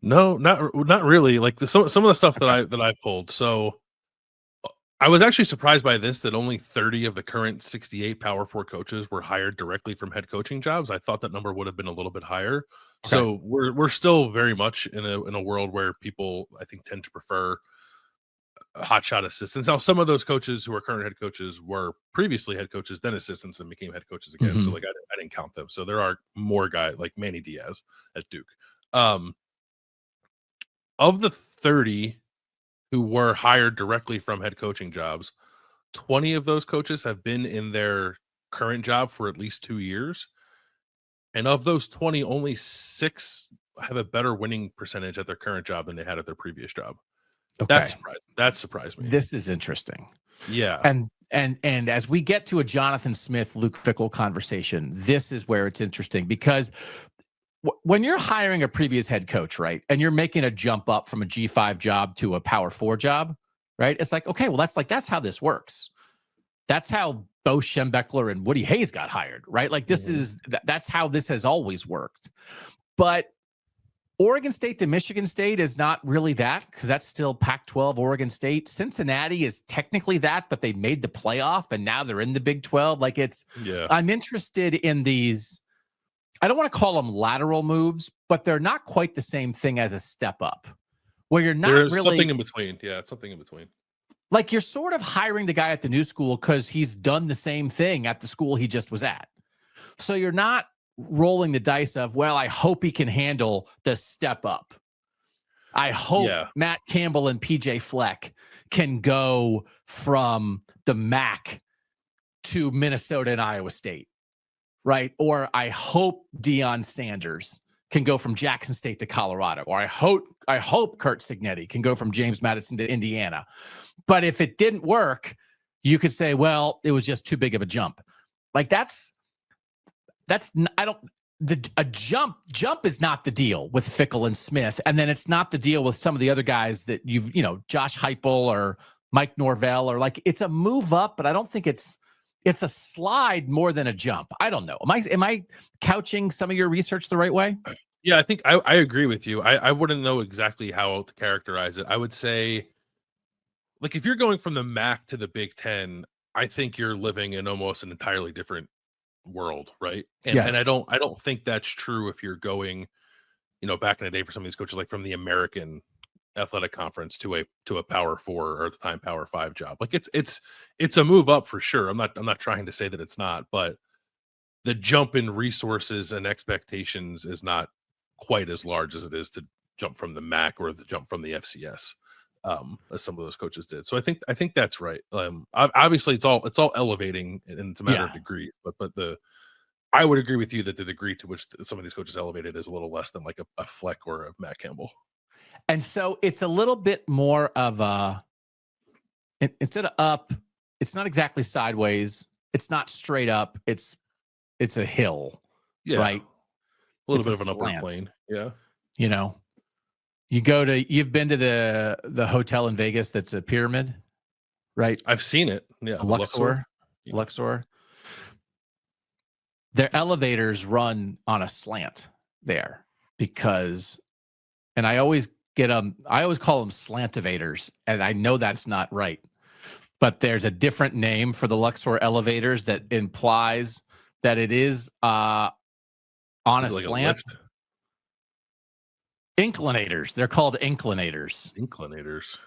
No, not really. Like some of the stuff that I pulled. So I was actually surprised by this, that only 30 of the current 68 Power 4 coaches were hired directly from head coaching jobs. I thought that number would have been a little bit higher. Okay. So we're still very much in a world where people, I think, tend to prefer hotshot assistants. Now, some of those coaches who are current head coaches were previously head coaches, then assistants, and became head coaches again. So I didn't count them. So there are more guys like Manny Diaz at Duke. Of the 30 who were hired directly from head coaching jobs, 20 of those coaches have been in their current job for at least 2 years. And of those 20, only 6 have a better winning percentage at their current job than they had at their previous job. Okay. That surprised me. This is interesting. Yeah. And as we get to a Jonathan Smith, Luke Fickell conversation, this is where it's interesting, because when you're hiring a previous head coach, right, and you're making a jump up from a G5 job to a Power 4 job, right? It's like, okay, well, that's how this works. That's how Bo Schembechler and Woody Hayes got hired, right? Like that's how this has always worked. But Oregon State to Michigan State is not really that, because that's still Pac-12 Oregon State. Cincinnati is technically that, but they made the playoff and now they're in the Big 12. Like I'm interested in these, I don't want to call them lateral moves, but they're not quite the same thing as a step up, where you're not There's really something in between. Yeah, it's something in between. Like you're sort of hiring the guy at the new school because he's done the same thing at the school he just was at. So you're not rolling the dice of, well, I hope he can handle the step up. I hope Matt Campbell and PJ Fleck can go from the MAC to Minnesota and Iowa State, right? Or I hope Deion Sanders can go from Jackson State to Colorado, or I hope Kurt Signetti can go from James Madison to Indiana. But if it didn't work, you could say, well, it was just too big of a jump. Like a jump is not the deal with Fickell and Smith. And then it's not the deal with some of the other guys that Josh Heupel or Mike Norvell, or like, it's a move up, but I don't think it's a slide more than a jump. I don't know. Am I couching some of your research the right way? Yeah, I think I agree with you. I wouldn't know exactly how to characterize it. I would say, like, if you're going from the MAC to the Big Ten, I think you're living in almost an entirely different world, right? And Yes. I don't think that's true if you're going, back in the day for some of these coaches, like from the American Athletic Conference to a Power Four or at the time Power Five job. Like it's a move up for sure. I'm not trying to say that it's not, but the jump in resources and expectations is not quite as large as it is to jump from the MAC or the jump from the FCS, as some of those coaches did. So I think that's right. Obviously, it's all elevating, and it's a matter of degree. But I would agree with you that the degree to which some of these coaches elevated is a little less than like a Fleck or a Matt Campbell. And so it's a little bit more of instead of up, it's not exactly sideways. It's not straight up. It's a hill, right? A little It's bit of an slant. upward plane. Yeah. You've been to the hotel in Vegas that's a pyramid, right? I've seen it. Yeah. Luxor. Yeah. Luxor. Their elevators run on a slant there because, and I always call them slantivators, and I know that's not right, but there's a different name for the Luxor elevators that implies that it is on a slant. Inclinators. They're called inclinators. Inclinators.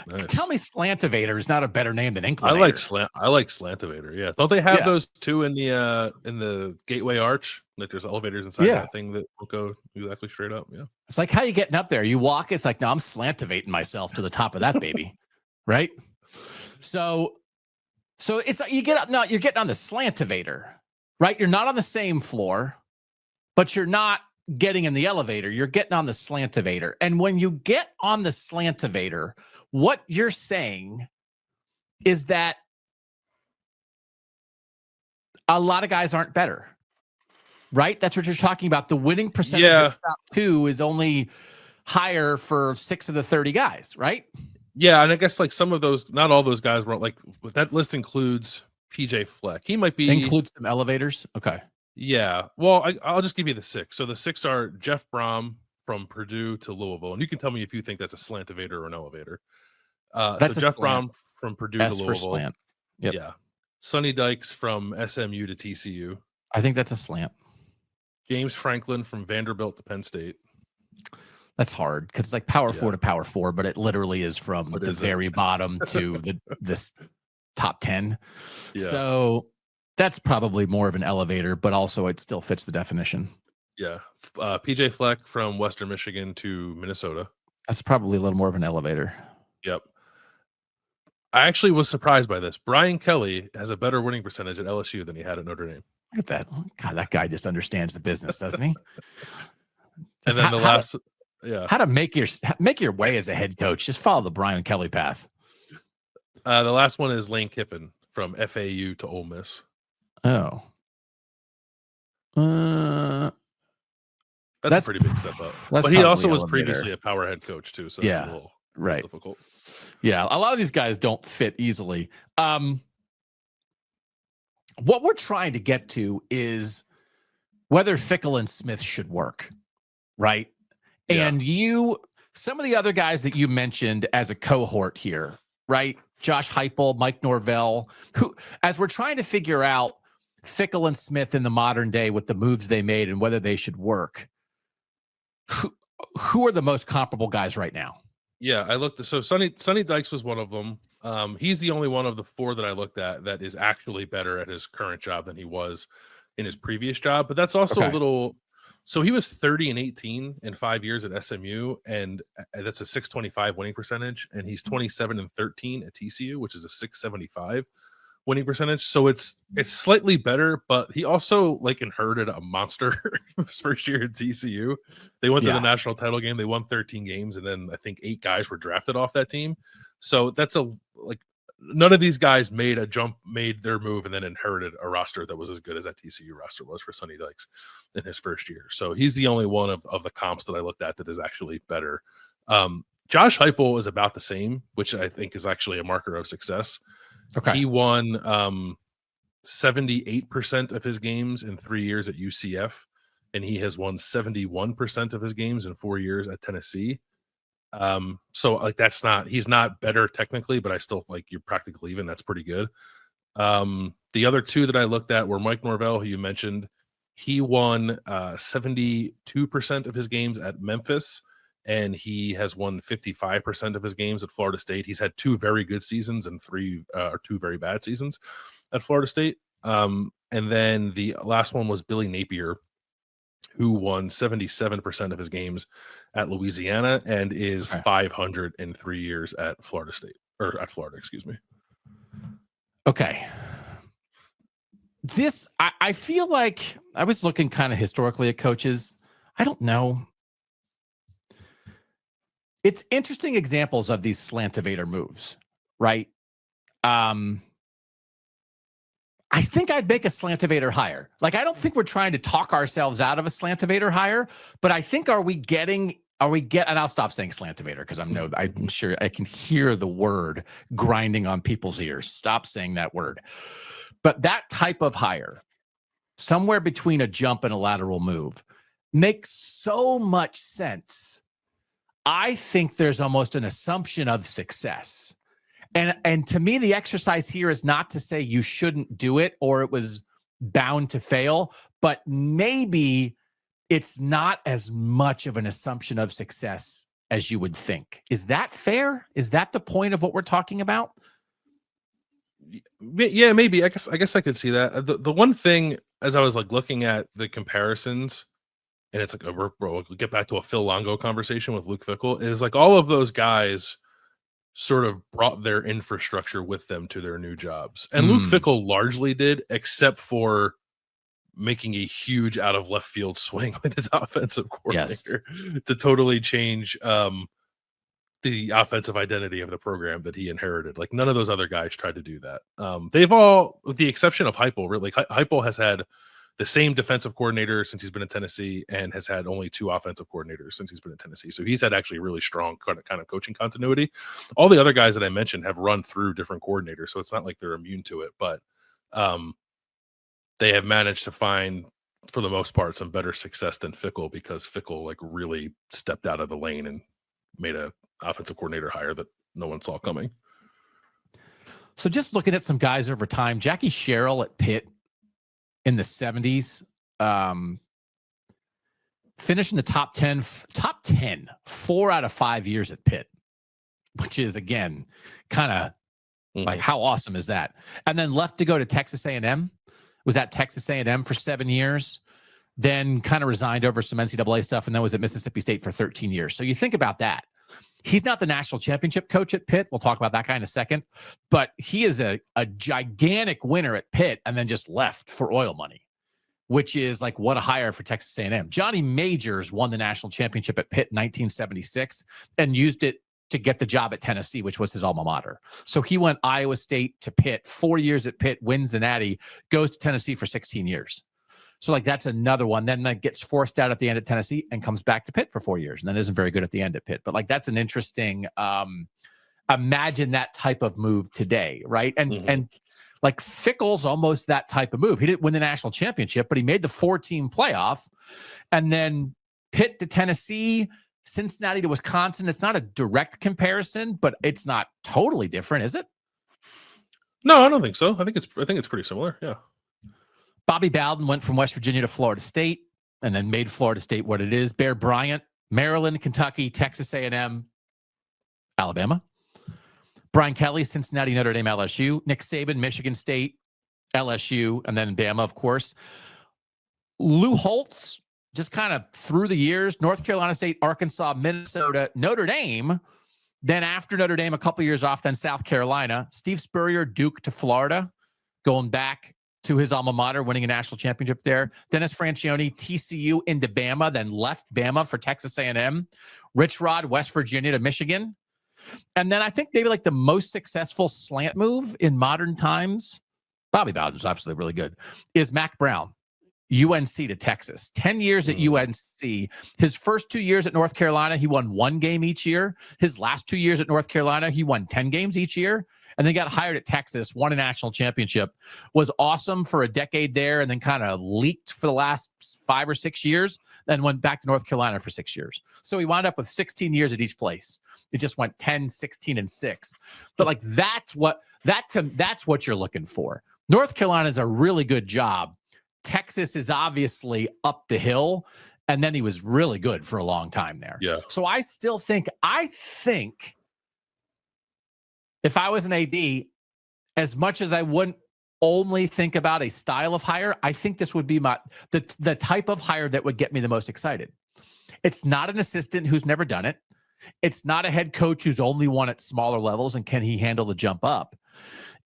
Nice. Tell me slantivator is not a better name than inclinator. I like slantivator. Yeah. Don't they have those two in the Gateway Arch? Like there's elevators inside that thing that will go exactly straight up. Yeah. It's like, how you getting up there? You walk. It's like, no, I'm slantivating myself to the top of that baby. Right. So it's you get up. No, you're getting on the slantivator, right? You're not on the same floor, but you're not getting in the elevator. You're getting on the slantivator. And when you get on the slantivator, what you're saying is that a lot of guys aren't better, right? That's what you're talking about. The winning percentage of stop 2 is only higher for 6 of the 30 guys, right? Yeah, and I guess like some of those, not all those guys were like, that list includes PJ Fleck. He might be includes some elevators. Okay. Yeah. Well, I'll just give you the 6. So the 6 are Jeff Brom from Purdue to Louisville, and you can tell me if you think that's a slantivator or an elevator. That's so Jeff Brom from Purdue to Louisville. Slant. Yep. Yeah. Sonny Dykes from SMU to TCU. I think that's a slant. James Franklin from Vanderbilt to Penn State. That's hard because it's like Power 4 to Power 4, but it literally is from the very bottom to this top 10. Yeah. So that's probably more of an elevator, but also it still fits the definition. Yeah. PJ Fleck from Western Michigan to Minnesota. That's probably a little more of an elevator. Yep. I actually was surprised by this. Brian Kelly has a better winning percentage at LSU than he had at Notre Dame. Look at that. God, that guy just understands the business, doesn't he? And then how to make your way as a head coach. Just follow the Brian Kelly path. The last one is Lane Kiffin from FAU to Ole Miss. Oh. That's a pretty big step up. But he also was previously a power head coach too, so that's a little difficult. Yeah, a lot of these guys don't fit easily. What we're trying to get to is whether Fickell and Smith should work, right? Yeah. And some of the other guys that you mentioned as a cohort here, right? Josh Heupel, Mike Norvell, who, as we're trying to figure out Fickell and Smith in the modern day with the moves they made and whether they should work, who are the most comparable guys right now? Yeah, I looked. So Sonny Dykes was one of them. He's the only one of the 4 that I looked at that is actually better at his current job than he was in his previous job. But that's also a little. So he was 30-18 in 5 years at SMU, and that's a 625 winning percentage. And he's 27-13 at TCU, which is a 675 winning percentage. So it's slightly better, but he also inherited a monster his first year at TCU. They went to the national title game. They won 13 games, and then I think 8 guys were drafted off that team. So that's none of these guys made their move and then inherited a roster that was as good as that TCU roster was for Sonny Dykes in his first year. So he's the only one of the comps that I looked at that is actually better. Josh Heupel is about the same, which I think is actually a marker of success. Okay. He won 78% of his games in 3 years at UCF and he has won 71% of his games in 4 years at Tennessee. So like he's not better technically, but I still like you're practically even. That's pretty good. The other two that I looked at were Mike Norvell, who you mentioned. He won 72% of his games at Memphis, and he has won 55% of his games at Florida State. He's had 2 very good seasons and 2 very bad seasons at Florida State. And then the last one was Billy Napier, who won 77% of his games at Louisiana and is 500 in 3 years at Florida State, or at Florida, excuse me. Okay. I feel like I was looking kind of historically at coaches. I don't know. It's interesting examples of these slantivator moves, right? I think I'd make a slantivator hire. Like, I don't think we're trying to talk ourselves out of a slantivator hire, but I think and I'll stop saying slantivator because I'm sure I can hear the word grinding on people's ears. Stop saying that word. But that type of hire, somewhere between a jump and a lateral move, makes so much sense. I think there's almost an assumption of success. And to me, the exercise here is not to say you shouldn't do it or it was bound to fail, but maybe it's not as much of an assumption of success as you would think. Is that fair? Is that the point of what we're talking about? Yeah, maybe. I guess I could see that. The one thing, as I was like looking at the comparisons, and it's like we'll get back to a Phil Longo conversation with Luke Fickell, is like all of those guys sort of brought their infrastructure with them to their new jobs. And Luke Fickell largely did, except for making a huge out of left field swing with his offensive coordinator to totally change the offensive identity of the program that he inherited. Like none of those other guys tried to do that. They've all, with the exception of Heupel, really, Heupel has had the same defensive coordinator since he's been in Tennessee and has had only 2 offensive coordinators since he's been in Tennessee. So he's had actually really strong kind of coaching continuity. All the other guys that I mentioned have run through different coordinators, so it's not like they're immune to it, but they have managed to find, for the most part, some better success than Fickell, because Fickell like really stepped out of the lane and made a offensive coordinator hire that no one saw coming. So just looking at some guys over time, Jackie Sherrill at Pitt in the 70s, finishing the top 10 4 out of 5 years at Pitt, which is, again, kind of like, how awesome is that? And then left to go to Texas A&M, was at Texas A&M for 7 years, then kind of resigned over some NCAA stuff, and then was at Mississippi State for 13 years. So you think about that. He's not the national championship coach at Pitt. We'll talk about that guy in a second. But he is a gigantic winner at Pitt and then just left for oil money, which is like, what a hire for Texas A&M. Johnny Majors won the national championship at Pitt in 1976 and used it to get the job at Tennessee, which was his alma mater. So he went Iowa State to Pitt, 4 years at Pitt, wins the Natty, goes to Tennessee for 16 years. So like that's another one. Then that gets forced out at the end at Tennessee and comes back to Pitt for 4 years and then isn't very good at the end at Pitt. But like that's an interesting, imagine that type of move today, right? And like Fickell's almost that type of move. He didn't win the national championship, but he made the 4-team playoff. And then Pitt to Tennessee, Cincinnati to Wisconsin. It's not a direct comparison, but it's not totally different, is it? No, I don't think so. I think it's pretty similar. Yeah. Bobby Bowden went from West Virginia to Florida State and then made Florida State what it is. Bear Bryant, Maryland, Kentucky, Texas A&M, Alabama. Brian Kelly, Cincinnati, Notre Dame, LSU. Nick Saban, Michigan State, LSU, and then Bama, of course. Lou Holtz, just kind of through the years, North Carolina State, Arkansas, Minnesota, Notre Dame. Then after Notre Dame, a couple years off, then South Carolina. Steve Spurrier, Duke to Florida, going back to his alma mater, winning a national championship there. Dennis Franchione, TCU into Bama, then left Bama for Texas A&M. Rich Rod, West Virginia to Michigan. And then I think maybe like the most successful slant move in modern times, Bobby Bowden's obviously really good, is Mac Brown. UNC to Texas. 10 years at UNC. His first 2 years at North Carolina, he won 1 game each year. His last 2 years at North Carolina, he won 10 games each year. And then got hired at Texas, won a national championship, was awesome for a decade there, and then kind of leaked for the last 5 or 6 years, then went back to North Carolina for 6 years. So he wound up with 16 years at each place. It just went 10, 16, and 6. But like that's what you're looking for. North Carolina is a really good job. Texas is obviously up the hill, and then he was really good for a long time there. Yeah. So I think if I was an AD, as much as I wouldn't only think about a style of hire, I think this would be the type of hire that would get me the most excited. It's not an assistant who's never done it. It's not a head coach who's only won at smaller levels and can he handle the jump up.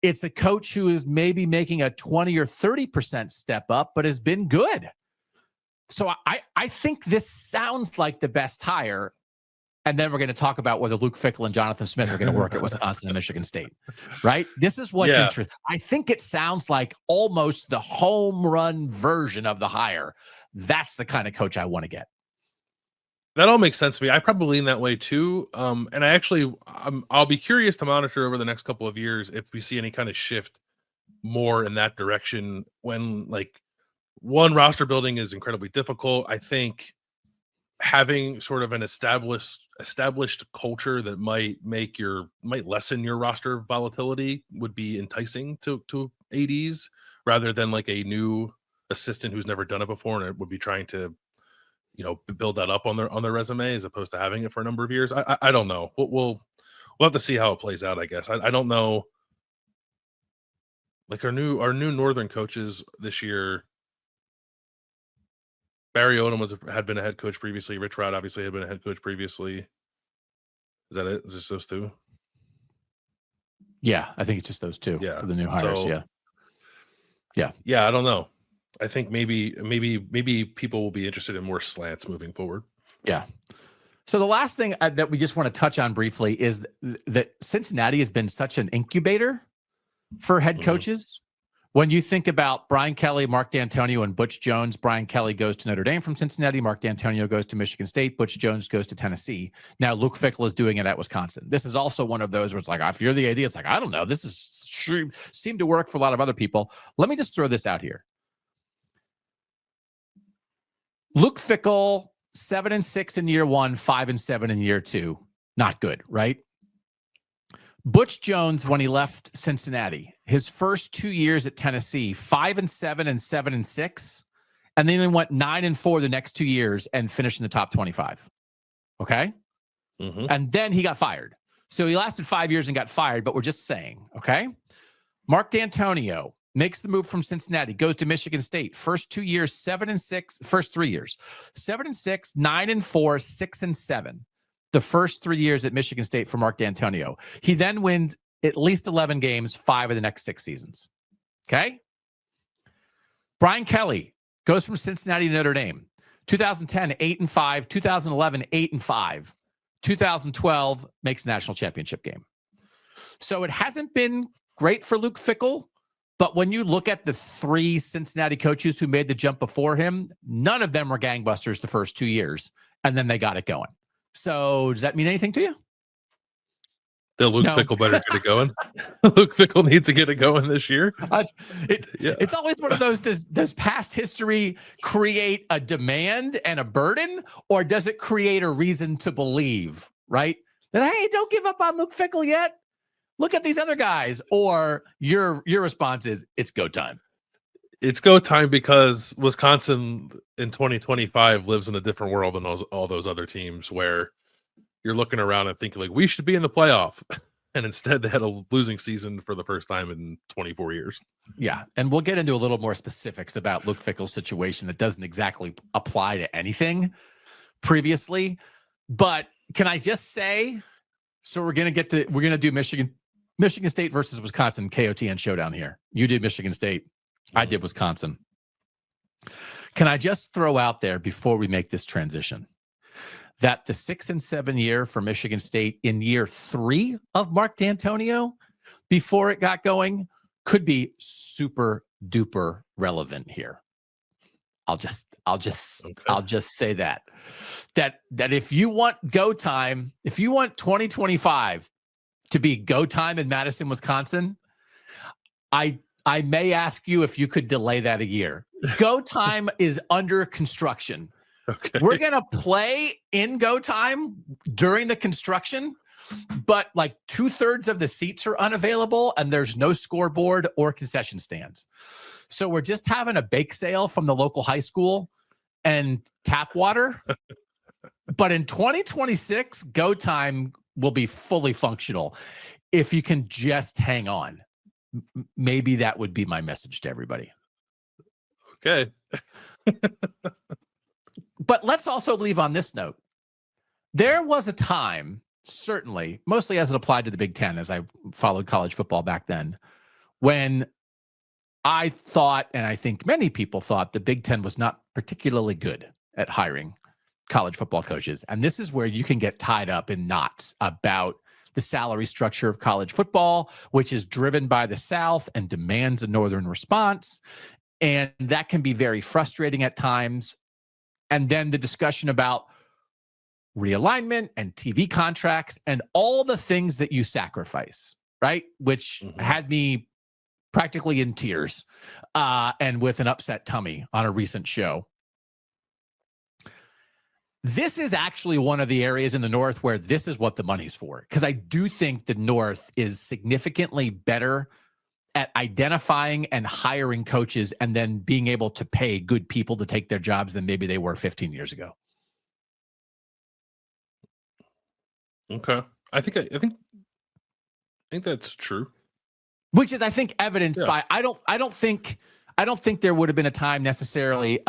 It's a coach who is maybe making a 20 or 30% step up, but has been good. So I think this sounds like the best hire. And then we're going to talk about whether Luke Fickell and Jonathan Smith are going to work at Wisconsin and Michigan State, right? This is what's interesting. I think it sounds like almost the home run version of the hire. That's the kind of coach I want to get. That all makes sense to me. I probably lean that way too. And I'll be curious to monitor over the next couple of years if we see any kind of shift more in that direction when like one, roster building is incredibly difficult. I think having sort of an established culture that might lessen your roster volatility would be enticing to ADs rather than like a new assistant who's never done it before and it would be trying to, build that up on their resume as opposed to having it for a number of years. I don't know. We'll have to see how it plays out, I guess. I don't know. Like our new Northern coaches this year, Barry Odom had been a head coach previously. Rich Rod obviously had been a head coach previously. Is that it? Is it those two? Yeah, I think it's just those two. Yeah, for the new hires. So, yeah. I don't know. I think maybe people will be interested in more slants moving forward. Yeah. So the last thing that we just want to touch on briefly is that Cincinnati has been such an incubator for head coaches. When you think about Brian Kelly, Mark D'Antonio, and Butch Jones, Brian Kelly goes to Notre Dame from Cincinnati. Mark D'Antonio goes to Michigan State. Butch Jones goes to Tennessee. Now Luke Fickell is doing it at Wisconsin. This is also one of those where it's like, if you're the AD, it's like, I don't know. This is sure seemed to work for a lot of other people. Let me just throw this out here. Luke Fickell, 7-6 in year 1, 5-7 in year 2. Not good, right? Butch Jones, when he left Cincinnati, his first 2 years at Tennessee, 5-7 and 7-6, and then he went 9-4 the next 2 years and finished in the top 25. Okay? And then he got fired. So he lasted 5 years and got fired, but we're just saying, okay? Mark D'Antonio makes the move from Cincinnati, goes to Michigan State. First 2 years, 7-6. First 3 years, 7-6, 9-4, 6-7. The first 3 years at Michigan State for Mark D'Antonio. He then wins at least 11 games, 5 of the next 6 seasons. Okay? Brian Kelly goes from Cincinnati to Notre Dame. 2010, 8-5. 2011, 8-5. 2012 makes the national championship game. So it hasn't been great for Luke Fickell, but when you look at the 3 Cincinnati coaches who made the jump before him, none of them were gangbusters the first 2 years, and then they got it going. So does that mean anything to you? That Luke Fickell better get it going. Luke Fickell needs to get it going this year. It's always one of those, does past history create a demand and a burden, or does it create a reason to believe, right? That, hey, don't give up on Luke Fickell yet. Look at these other guys. Or your response is, it's go time. It's go time because Wisconsin in 2025 lives in a different world than all those other teams where you're looking around and thinking like we should be in the playoff. And instead they had a losing season for the first time in 24 years. Yeah. And we'll get into a little more specifics about Luke Fickell's situation that doesn't exactly apply to anything previously. But can I just say, so we're going to do Michigan State versus Wisconsin KOTN Showdown here. You did Michigan State. I did Wisconsin. Can I just throw out there before we make this transition that the 6-7 year for Michigan State in year 3 of Mark D'Antonio before it got going could be super duper relevant here. I'll just say that if you want go time, if you want 2025 to be go time in Madison, Wisconsin, I may ask you if you could delay that a year. Go time is under construction. Okay. We're going to play in go time during the construction, but like 2/3 of the seats are unavailable and there's no scoreboard or concession stands. So we're just having a bake sale from the local high school and tap water. But in 2026, go time will be fully functional. If you can just hang on, maybe that would be my message to everybody. Okay. But let's also leave on this note. There was a time, certainly, mostly as it applied to the Big Ten, as I followed college football back then, when I thought, and I think many people thought, the Big Ten was not particularly good at hiring college football coaches. And this is where you can get tied up in knots about the salary structure of college football, which is driven by the South and demands a Northern response. And that can be very frustrating at times. And then the discussion about realignment and TV contracts and all the things that you sacrifice, right? Which had me practically in tears and with an upset tummy on a recent show. This is actually one of the areas in the North where this is what the money's for. Because I do think the North is significantly better at identifying and hiring coaches and then being able to pay good people to take their jobs than maybe they were 15 years ago. Okay. I think that's true. Which is, I think, evidenced by I don't think there would have been a time necessarily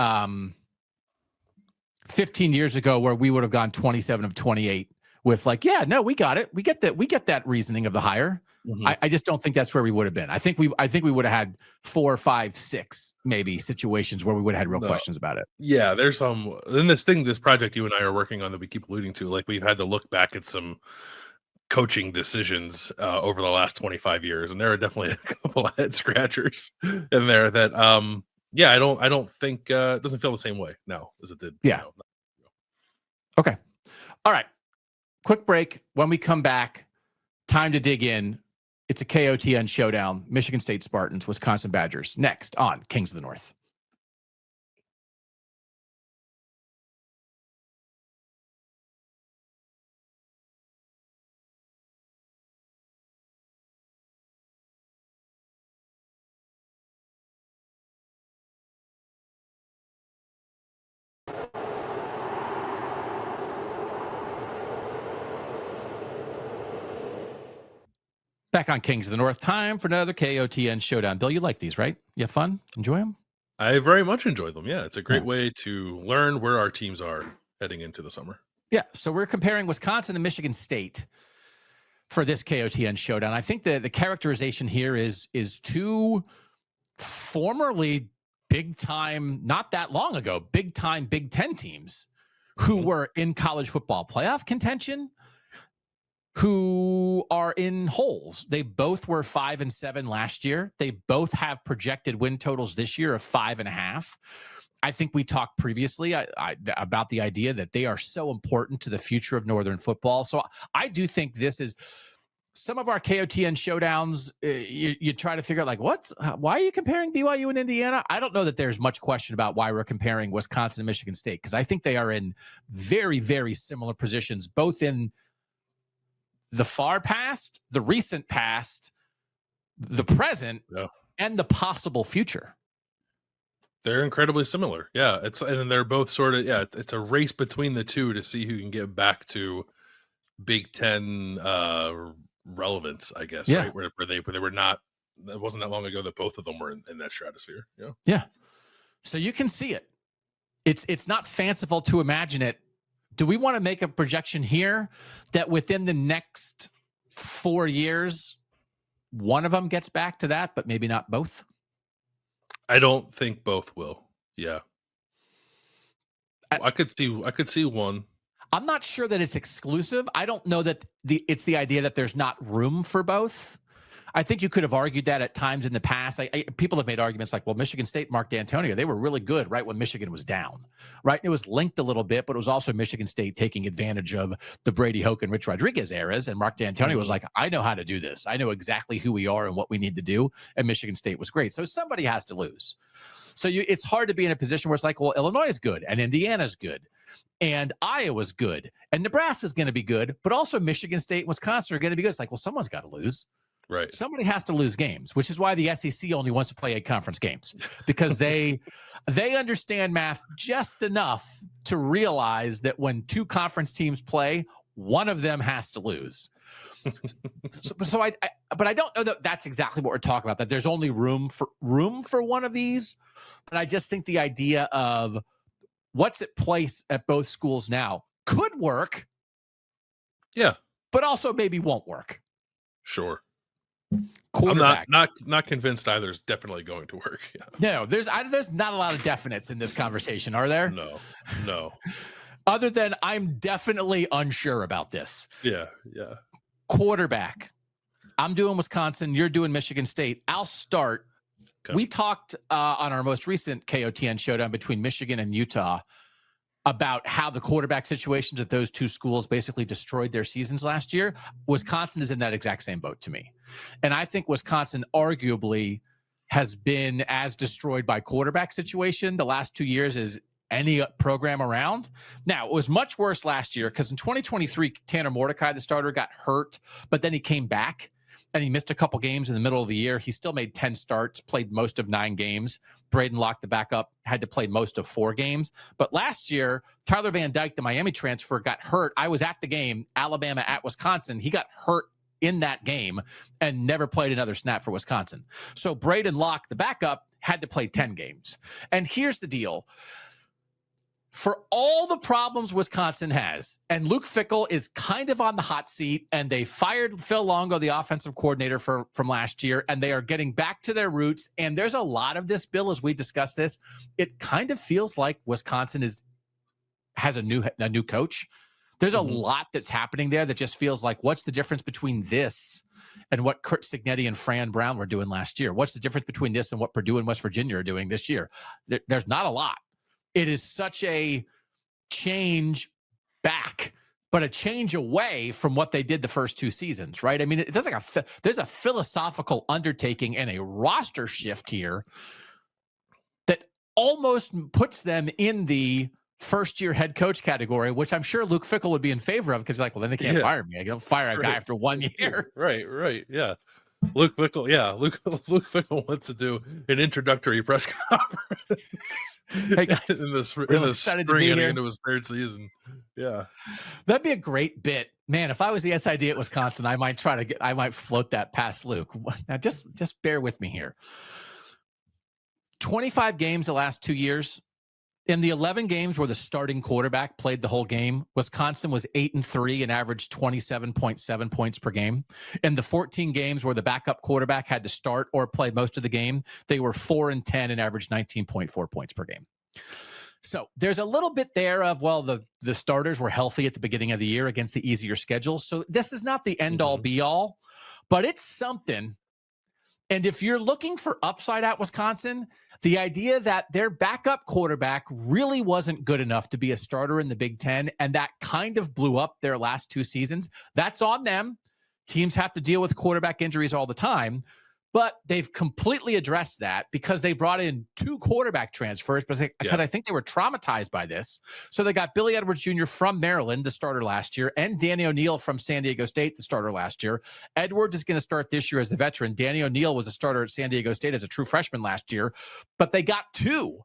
15 years ago where we would have gone 27 of 28 with like, yeah, no, we got it. We get that reasoning of the hire. I just don't think that's where we would have been. I think we would have had 4, 5, 6 maybe situations where we would have had real questions about it. Yeah, there's some in this project you and I are working on that we keep alluding to. Like we've had to look back at some coaching decisions over the last 25 years, and there are definitely a couple of head scratchers in there that I don't think it doesn't feel the same way now as it did. Yeah. Okay. All right. Quick break. When we come back, time to dig in. It's a KOTN Showdown, Michigan State Spartans, Wisconsin Badgers. Next on Kings of the North. Back on Kings of the North, time for another KOTN Showdown. Bill, you like these, right? You have fun? Enjoy them? I very much enjoy them. Yeah, it's a great way to learn where our teams are heading into the summer. Yeah, so we're comparing Wisconsin and Michigan State for this KOTN Showdown. I think the characterization here is two formerly big-time, not that long ago, big-time Big Ten teams who were in college football playoff contention, who are in holes. They both were 5-7 last year. They both have projected win totals this year of 5.5. I think we talked previously about the idea that they are so important to the future of Northern football. So I do think this is some of our KOTN showdowns. You try to figure out like, why are you comparing BYU and Indiana? I don't know that there's much question about why we're comparing Wisconsin and Michigan State, because I think they are in very, very similar positions, both in the far past, the recent past, the present, and the possible future. They're incredibly similar. Yeah. And they're both sort of, it's a race between the two to see who can get back to Big Ten relevance, I guess. Yeah. Right? Where they were not, it wasn't that long ago that both of them were in that stratosphere. Yeah. Yeah. So you can see it. It's not fanciful to imagine it. Do we want to make a projection here that within the next 4 years, one of them gets back to that, but maybe not both? I don't think both will. Yeah. I could see one. I'm not sure that it's exclusive. I don't know that it's the idea that there's not room for both. I think you could have argued that at times in the past. People have made arguments like, well, Michigan State, Mark D'Antonio, they were really good right when Michigan was down, right? It was linked a little bit, but it was also Michigan State taking advantage of the Brady Hoke and Rich Rodriguez eras. And Mark D'Antonio was like, I know how to do this. I know exactly who we are and what we need to do. And Michigan State was great. So somebody has to lose. So it's hard to be in a position where it's like, well, Illinois is good and Indiana's good and Iowa's good and Nebraska's going to be good, but also Michigan State and Wisconsin are going to be good. It's like, well, someone's got to lose. Right. Somebody has to lose games, which is why the SEC only wants to play 8 conference games, because they understand math just enough to realize that when 2 conference teams play, one of them has to lose. But I don't know that that's exactly what we're talking about, that there's only room for one of these. But I just think the idea of what's at place at both schools now could work. Yeah. But also maybe won't work. Sure. Quarterback. I'm not convinced either is definitely going to work. Yeah. No, there's not a lot of definites in this conversation, are there? No. Other than I'm definitely unsure about this. Yeah. Quarterback. I'm doing Wisconsin. You're doing Michigan State. I'll start. Okay. We talked on our most recent KOTN showdown between Michigan and Utah about how the quarterback situations at those 2 schools basically destroyed their seasons last year. Wisconsin is in that exact same boat to me. And I think Wisconsin arguably has been as destroyed by quarterback situation the last 2 years as any program around. Now, it was much worse last year because in 2023, Tanner Mordecai, the starter, got hurt, but then he came back and he missed a couple games in the middle of the year. He still made 10 starts, played most of 9 games. Braden Locke, the backup, had to play most of 4 games. But last year, Tyler Van Dyke, the Miami transfer, got hurt. I was at the game, Alabama at Wisconsin. He got hurt in that game and never played another snap for Wisconsin. So Braden Locke, the backup, had to play 10 games. And here's the deal. For all the problems Wisconsin has, and Luke Fickell is kind of on the hot seat, and they fired Phil Longo, the offensive coordinator from last year, and they are getting back to their roots. And there's a lot of this, Bill, as we discuss this, it kind of feels like Wisconsin has a new coach. There's a lot that's happening there that just feels like, what's the difference between this and what Kurt Cignetti and Fran Brown were doing last year? What's the difference between this and what Purdue and West Virginia are doing this year? There's not a lot. It is such a change back, but a change away from what they did the first 2 seasons, right? I mean, there's a philosophical undertaking and a roster shift here that almost puts them in the first-year head coach category, which I'm sure Luke Fickell would be in favor of, because he's like, well, then they can't fire me. I don't fire a guy after 1 year. Right. Yeah. Luke Fickell wants to do an introductory press conference hey guys, in the spring and into his 3rd season. Yeah, that'd be a great bit, man. If I was the SID at Wisconsin, I might float that past Luke. Now, just bear with me here. 25 games the last 2 years. In the 11 games where the starting quarterback played the whole game, Wisconsin was 8-3 and averaged 27.7 points per game. In the 14 games where the backup quarterback had to start or play most of the game, they were 4-10 and averaged 19.4 points per game. So there's a little bit there of, well, the starters were healthy at the beginning of the year against the easier schedule. So this is not the end all be all, but it's something. And if you're looking for upside at Wisconsin, the idea that their backup quarterback really wasn't good enough to be a starter in the Big Ten, and that kind of blew up their last 2 seasons, that's on them. Teams have to deal with quarterback injuries all the time, but they've completely addressed that because they brought in 2 quarterback transfers because I think they were traumatized by this. So they got Billy Edwards Jr. from Maryland, the starter last year, and Danny O'Neal from San Diego State, the starter last year. Edwards is going to start this year as the veteran. Danny O'Neal was a starter at San Diego State as a true freshman last year, but they got 2.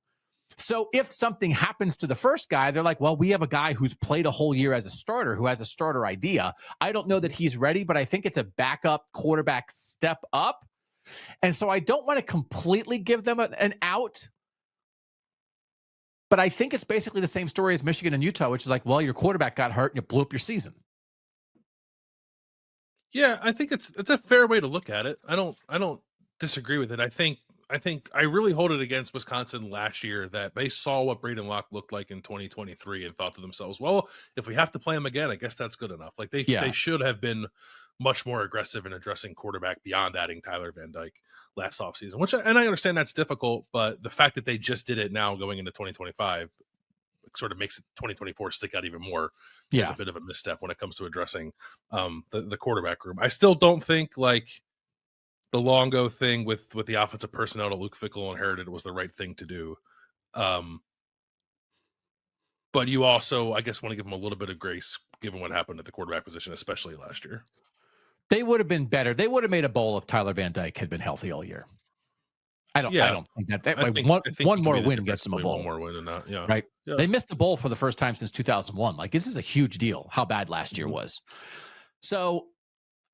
So if something happens to the first guy, they're like, well, we have a guy who's played a whole year as a starter, who has a starter idea. I don't know that he's ready, but I think it's a backup quarterback step up. And so I don't want to completely give them an out, but I think it's basically the same story as Michigan and Utah, which is like, well, your quarterback got hurt and you blew up your season. Yeah, I think it's a fair way to look at it. I don't disagree with it. I think I really hold it against Wisconsin last year that they saw what Braden Locke looked like in 2023 and thought to themselves, well, if we have to play him again, I guess that's good enough. Like they should have been much more aggressive in addressing quarterback beyond adding Tyler Van Dyke last offseason, and I understand that's difficult, but the fact that they just did it now going into 2025 sort of makes 2024 stick out even more as a bit of a misstep when it comes to addressing the quarterback room. I still don't think like the Longo thing with the offensive personnel that Luke Fickell inherited was the right thing to do. But you also, I guess, want to give them a little bit of grace given what happened at the quarterback position, especially last year. They would have been better. They would have made a bowl if Tyler Van Dyke had been healthy all year. I don't think that I think one more win gets them a bowl. One more win than that, yeah. Right. Yeah. They missed a bowl for the first time since 2001. Like, this is a huge deal how bad last year was. So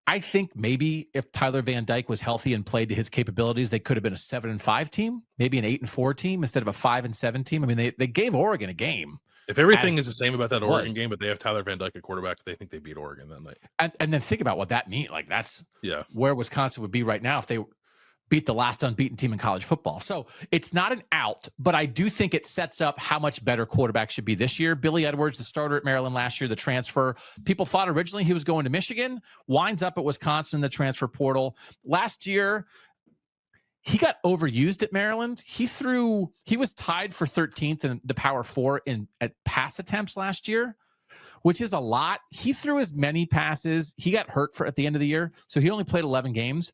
I think maybe if Tyler Van Dyke was healthy and played to his capabilities, they could have been a 7-5 team, maybe an 8-4 team instead of a 5-7 team. I mean, they gave Oregon a game. If everything is the same about that Oregon game, but they have Tyler Van Dyke at quarterback, they think they beat Oregon that night. And then think about what that means. Like, that's where Wisconsin would be right now if they beat the last unbeaten team in college football. So it's not an out, but I do think it sets up how much better quarterback should be this year. Billy Edwards, the starter at Maryland last year, the transfer. People thought originally he was going to Michigan, winds up at Wisconsin, the transfer portal. Last year, he got overused at Maryland. He was tied for 13th in the Power 4 at pass attempts last year, which is a lot. He threw as many passes. He got hurt at the end of the year, so he only played 11 games.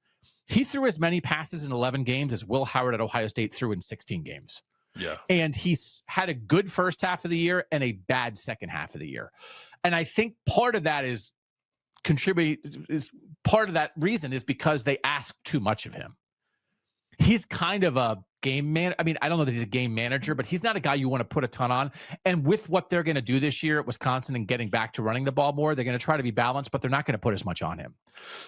He threw as many passes in 11 games as Will Howard at Ohio State threw in 16 games. Yeah. And he's had a good first half of the year and a bad second half of the year. And I think part of that part of that reason is because they ask too much of him. He's kind of a game man. I mean, I don't know that he's a game manager, but he's not a guy you want to put a ton on. And with what they're going to do this year at Wisconsin and getting back to running the ball more, they're going to try to be balanced, but they're not going to put as much on him.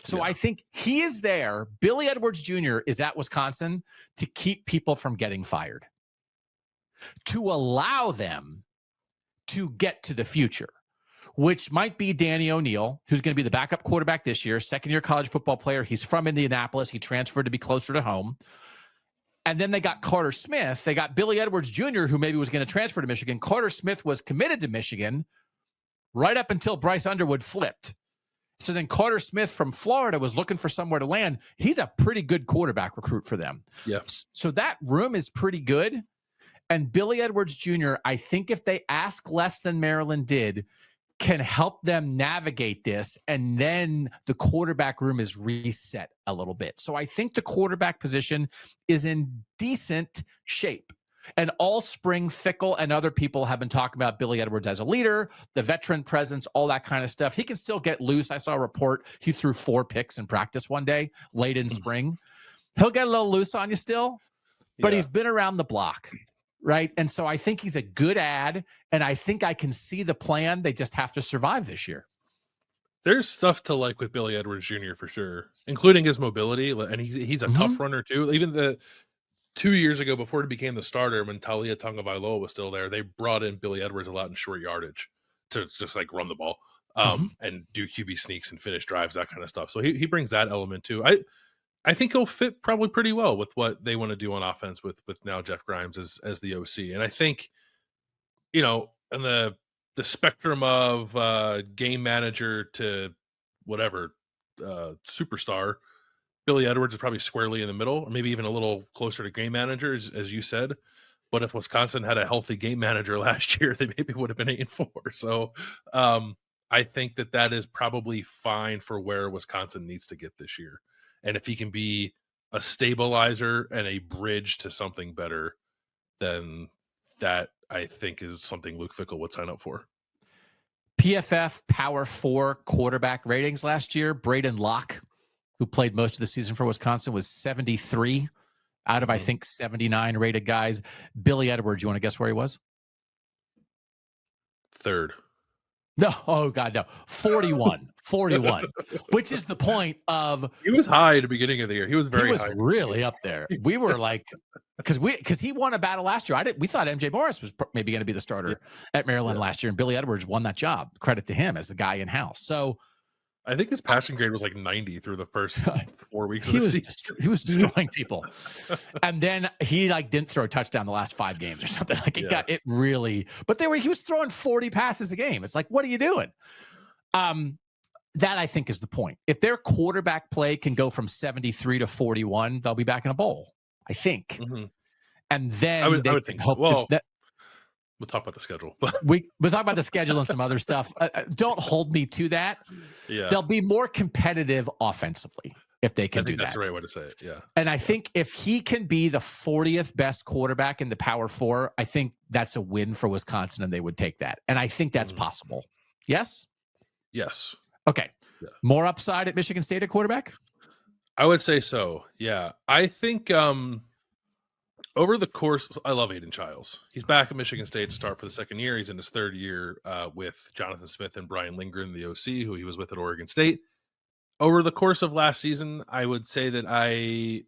So I think he is there. Billy Edwards Jr. is at Wisconsin to keep people from getting fired, to allow them to get to the future, which might be Danny O'Neal, who's going to be the backup quarterback this year, second-year college football player. He's from Indianapolis. He transferred to be closer to home. And then they got Carter Smith. They got Billy Edwards Jr., who maybe was going to transfer to Michigan. Carter Smith was committed to Michigan right up until Bryce Underwood flipped. So then Carter Smith from Florida was looking for somewhere to land. He's a pretty good quarterback recruit for them. Yeah. So that room is pretty good. And Billy Edwards Jr., I think if they ask less than Maryland did, can help them navigate this, and then the quarterback room is reset a little bit. So I think the quarterback position is in decent shape. And all spring, Fickell and other people have been talking about Billy Edwards as a leader, the veteran presence, all that kind of stuff. He can still get loose. I saw a report he threw 4 picks in practice one day late in spring. He'll get a little loose on you still, but he's been around the block. Right. And so I think he's a good ad, and I think I can see the plan. They just have to survive this year. There's stuff to like with Billy Edwards Jr. for sure, including his mobility. And he's a tough runner too. Even the 2 years ago, before he became the starter, when Talia Tagovailoa was still there, they brought in Billy Edwards a lot in short yardage to just like run the ball and do QB sneaks and finish drives, that kind of stuff. So he brings that element too. I think he'll fit probably pretty well with what they want to do on offense with now Jeff Grimes as the OC. And I think, in the spectrum of game manager to whatever superstar, Billy Edwards is probably squarely in the middle, or maybe even a little closer to game manager, as you said. But if Wisconsin had a healthy game manager last year, they maybe would have been 8-4. So I think that is probably fine for where Wisconsin needs to get this year. And if he can be a stabilizer and a bridge to something better, then that, I think, is something Luke Fickell would sign up for. PFF Power 4 quarterback ratings last year, Braden Locke, who played most of the season for Wisconsin, was 73 out of, I think, 79 rated guys. Billy Edwards, you want to guess where he was? 3rd. No, oh God, no. 41, which is the point of. He was high at the beginning of the year. He was high. He was really up there. We were like, because he won a battle last year. We thought MJ Morris was maybe going to be the starter at Maryland last year, and Billy Edwards won that job. Credit to him as the guy in house. So I think his passing grade was like 90 through the first 4 weeks of the season. He was destroying people. And then he didn't throw a touchdown the last 5 games or something. Got it really, but he was throwing 40 passes a game. It's like, what are you doing? that I think is the point. If their quarterback play can go from 73 to 41, they'll be back in a bowl, I think. Mm-hmm. And then I they would can think so. hope Well, that we'll talk about the schedule. But we'll talk about the schedule and some other stuff. Don't hold me to that. yeah, They'll be more competitive offensively if they can I think do that's that. the right way to say it. Yeah. And I think if he can be the 40th best quarterback in the Power Four, I think that's a win for Wisconsin, and they would take that. And I think that's possible. Yes? Yes. Okay. Yeah. More upside at Michigan State at quarterback? I would say so. Yeah. I think over the course, I love Aiden Childs. He's back at Michigan State to start for the second year. He's in his third year with Jonathan Smith and Brian Lindgren, the OC, who he was with at Oregon State. Over the course of last season, I would say that I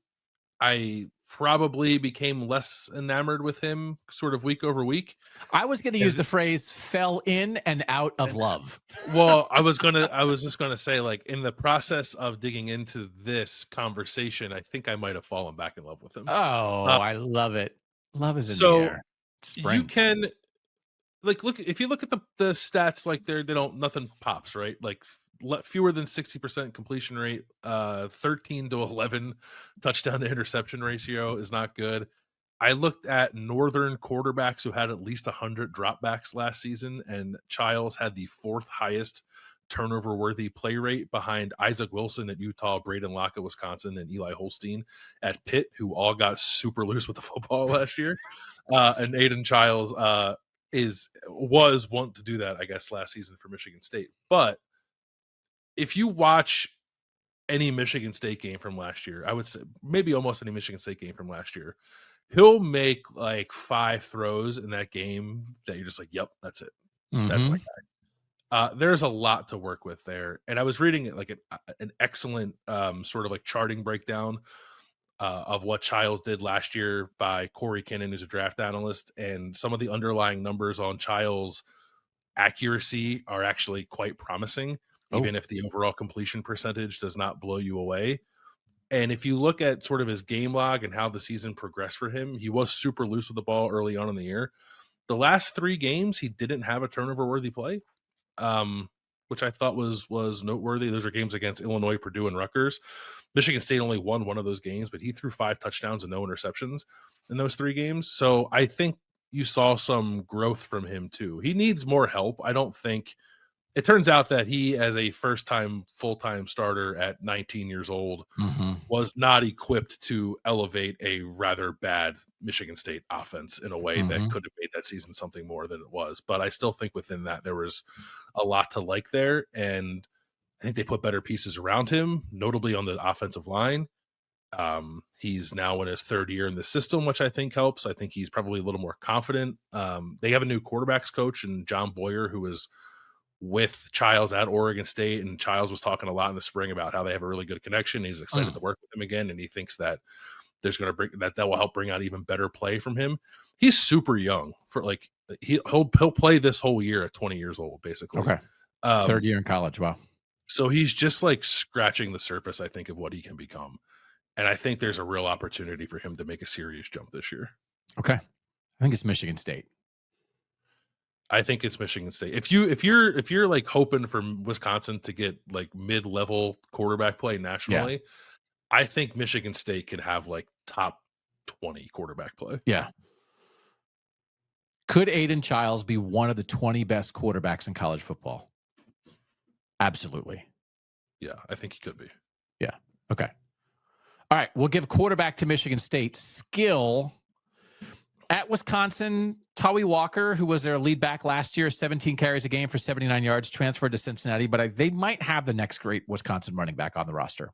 probably became less enamored with him sort of week over week. I was going to use the phrase fell in and out of love. Well, I was just gonna say, like, in the process of digging into this conversation, I think I might have fallen back in love with him. Oh, I love it. Love is in So the air. Spring. you can look if you look at the stats, like they don't, nothing pops, right? Like fewer than 60% completion rate, 13 to 11 touchdown to interception ratio is not good. I looked at Northern quarterbacks who had at least 100 dropbacks last season, and Childs had the fourth highest turnover-worthy play rate behind Isaac Wilson at Utah, Braden Locke at Wisconsin, and Eli Holstein at Pitt, who all got super loose with the football last year. And Aiden Childs was want to do that, I guess, last season for Michigan State. But if you watch any Michigan State game from last year, I would say maybe almost any Michigan State game from last year, he'll make like 5 throws in that game that you're just like, yep, that's it. That's my guy. There's a lot to work with there. And I was reading like an excellent sort of like charting breakdown of what Childs did last year by Corey Kinnan, who's a draft analyst. And some of the underlying numbers on Childs' accuracy are actually quite promising, even if the overall completion percentage does not blow you away. And if you look at sort of his game log and how the season progressed for him, he was super loose with the ball early on in the year. The last 3 games, he didn't have a turnover-worthy play, which I thought was noteworthy. Those are games against Illinois, Purdue, and Rutgers. Michigan State only won one of those games, but he threw 5 touchdowns and no interceptions in those 3 games. So I think you saw some growth from him too. He needs more help. I don't think – it turns out that he, as a first-time full-time starter at 19 years old, was not equipped to elevate a rather bad Michigan State offense in a way that could have made that season something more than it was. But I still think within that there was a lot to like there, and I think they put better pieces around him, notably on the offensive line. He's now in his 3rd year in the system, which I think helps. I think he's probably a little more confident. They have a new quarterbacks coach in John Boyer, who was with Childs at Oregon State, and Childs was talking a lot in the spring about how they have a really good connection. He's excited to work with him again, and he thinks that there's going to bring that will help bring out even better play from him. He's super young for like he'll play this whole year at 20 years old, basically. Okay, 3rd year in college. Wow. So he's just like scratching the surface, I think, of what he can become, and I think there's a real opportunity for him to make a serious jump this year. Okay, I think it's Michigan State. I think it's Michigan State. If you're like hoping for Wisconsin to get like mid-level quarterback play nationally, I think Michigan State could have like top 20 quarterback play. Yeah. Could Aiden Childs be one of the 20 best quarterbacks in college football? Absolutely. Yeah, I think he could be. Yeah. Okay. All right. We'll give quarterback to Michigan State. Skill at Wisconsin, Tawi Walker, who was their lead back last year, 17 carries a game for 79 yards, transferred to Cincinnati, but they might have the next great Wisconsin running back on the roster.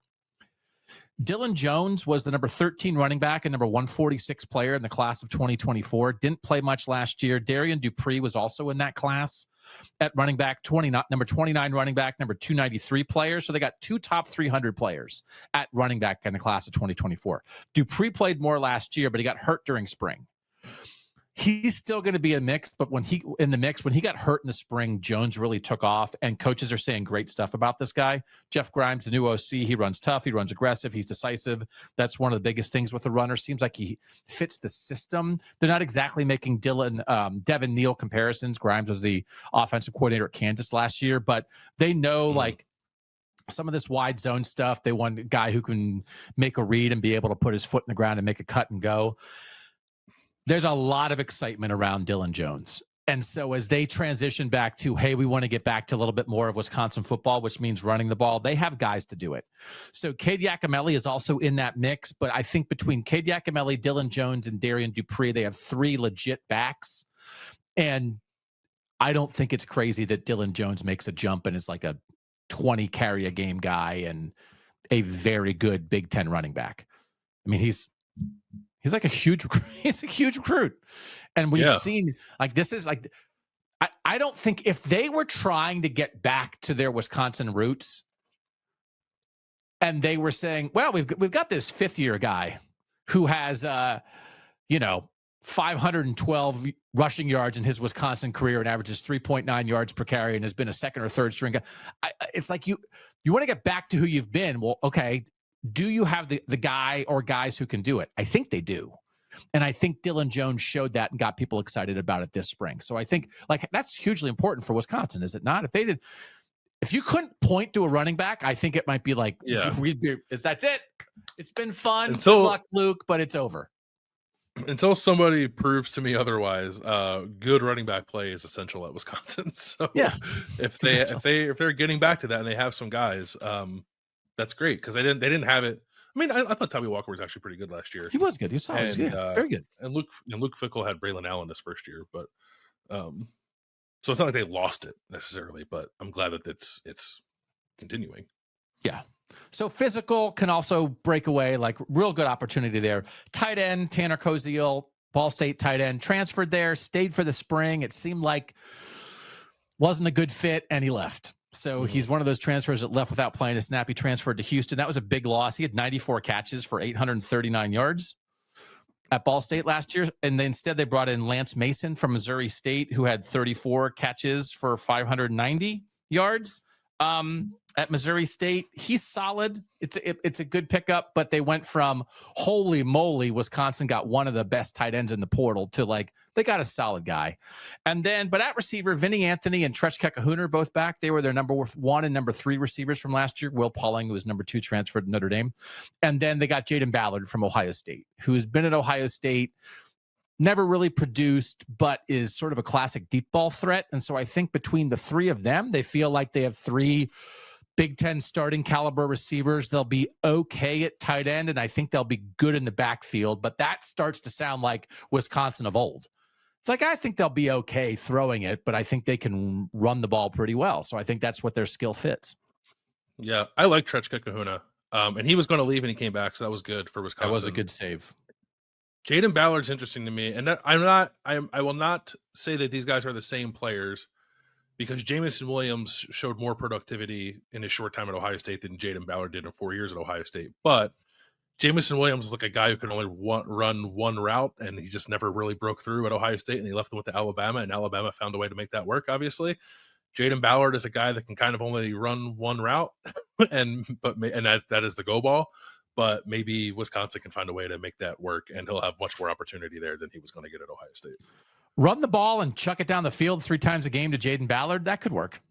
Dylan Jones was the number 13 running back and number 146 player in the class of 2024. Didn't play much last year. Darian Dupree was also in that class at running back, number 29 running back, number 293 player. So they got 2 top 300 players at running back in the class of 2024. Dupree played more last year, but he got hurt during spring. He's still going to be a mix, but when he got hurt in the spring, Jones really took off, and coaches are saying great stuff about this guy. Jeff Grimes, the new OC, he runs tough, he runs aggressive, he's decisive. That's one of the biggest things with a runner. Seems like he fits the system. They're not exactly making Devin Neal comparisons. Grimes was the offensive coordinator at Kansas last year, but they know like some of this wide zone stuff. They want a guy who can make a read and be able to put his foot in the ground and make a cut and go. There's a lot of excitement around Dylan Jones. And so as they transition back to, hey, we want to get back to a little bit more of Wisconsin football, which means running the ball, they have guys to do it. So Cade Yakimelli is also in that mix. But I think between Cade Yakimelli, Dylan Jones, and Darian Dupree, they have 3 legit backs. And I don't think it's crazy that Dylan Jones makes a jump and is like a 20 carry a game guy and a very good Big Ten running back. I mean, he's like a huge recruit. And we've seen, like, this is like, I don't think if they were trying to get back to their Wisconsin roots and they were saying, well, we've got this 5th-year guy who has, 512 rushing yards in his Wisconsin career and averages 3.9 yards per carry and has been a 2nd or 3rd string guy. It's like you want to get back to who you've been. Well, okay, do you have the guy or guys who can do it? I think they do. And I think Dylan Jones showed that and got people excited about it this spring. So I think like that's hugely important for Wisconsin, is it not? If you couldn't point to a running back, I think it might be like, that's it. It's been fun. Good luck, Luke, but it's over. Until somebody proves to me otherwise, good running back play is essential at Wisconsin. So if they're getting back to that and they have some guys, that's great, because they didn't have it. I mean, I thought Tommy Walker was actually pretty good last year. He was good. He was solid. Very good. And Luke Fickell had Braylon Allen this first year, but so it's not like they lost it necessarily. But I'm glad that it's continuing. Yeah. So physical can also break away, like real good opportunity there. Tight end, Tanner Koziel, Ball State tight end, transferred there, stayed for the spring. It seemed like wasn't a good fit, and he left. So he's one of those transfers that left without playing a snap. He transferred to Houston. That was a big loss. He had 94 catches for 839 yards at Ball State last year. And then instead they brought in Lance Mason from Missouri State, who had 34 catches for 590 yards. At Missouri State, he's solid. It's a good pickup, but they went from holy moly, Wisconsin got one of the best tight ends in the portal to like they got a solid guy. And then, but at receiver, Vinny Anthony and Tretch Kekahoon are both back. They were their number 1 and number 3 receivers from last year. Will Pauling, who was number 2, transferred to Notre Dame. And then they got Jaden Ballard from Ohio State, who has been at Ohio State, never really produced, but is sort of a classic deep ball threat. And so I think between the 3 of them, they feel like they have 3 Big Ten starting caliber receivers. They'll be okay at tight end, and I think they'll be good in the backfield. But that starts to sound like Wisconsin of old. It's like, I think they'll be okay throwing it, but I think they can run the ball pretty well. So I think that's what their skill fits. Yeah, I like Tretch Kekahoon. And he was going to leave and he came back, so that was good for Wisconsin. That was a good save. Jaden Ballard's interesting to me, and I will not say that these guys are the same players, because Jamison Williams showed more productivity in his short time at Ohio State than Jaden Ballard did in 4 years at Ohio State. But Jamison Williams is like a guy who could only run one route, and he just never really broke through at Ohio State, and he left them with Alabama, and Alabama found a way to make that work, obviously. Jaden Ballard is a guy that can kind of only run one route, and that is the go ball. But maybe Wisconsin can find a way to make that work, and he'll have much more opportunity there than he was going to get at Ohio State. Run the ball and chuck it down the field 3 times a game to Jaden Ballard. That could work.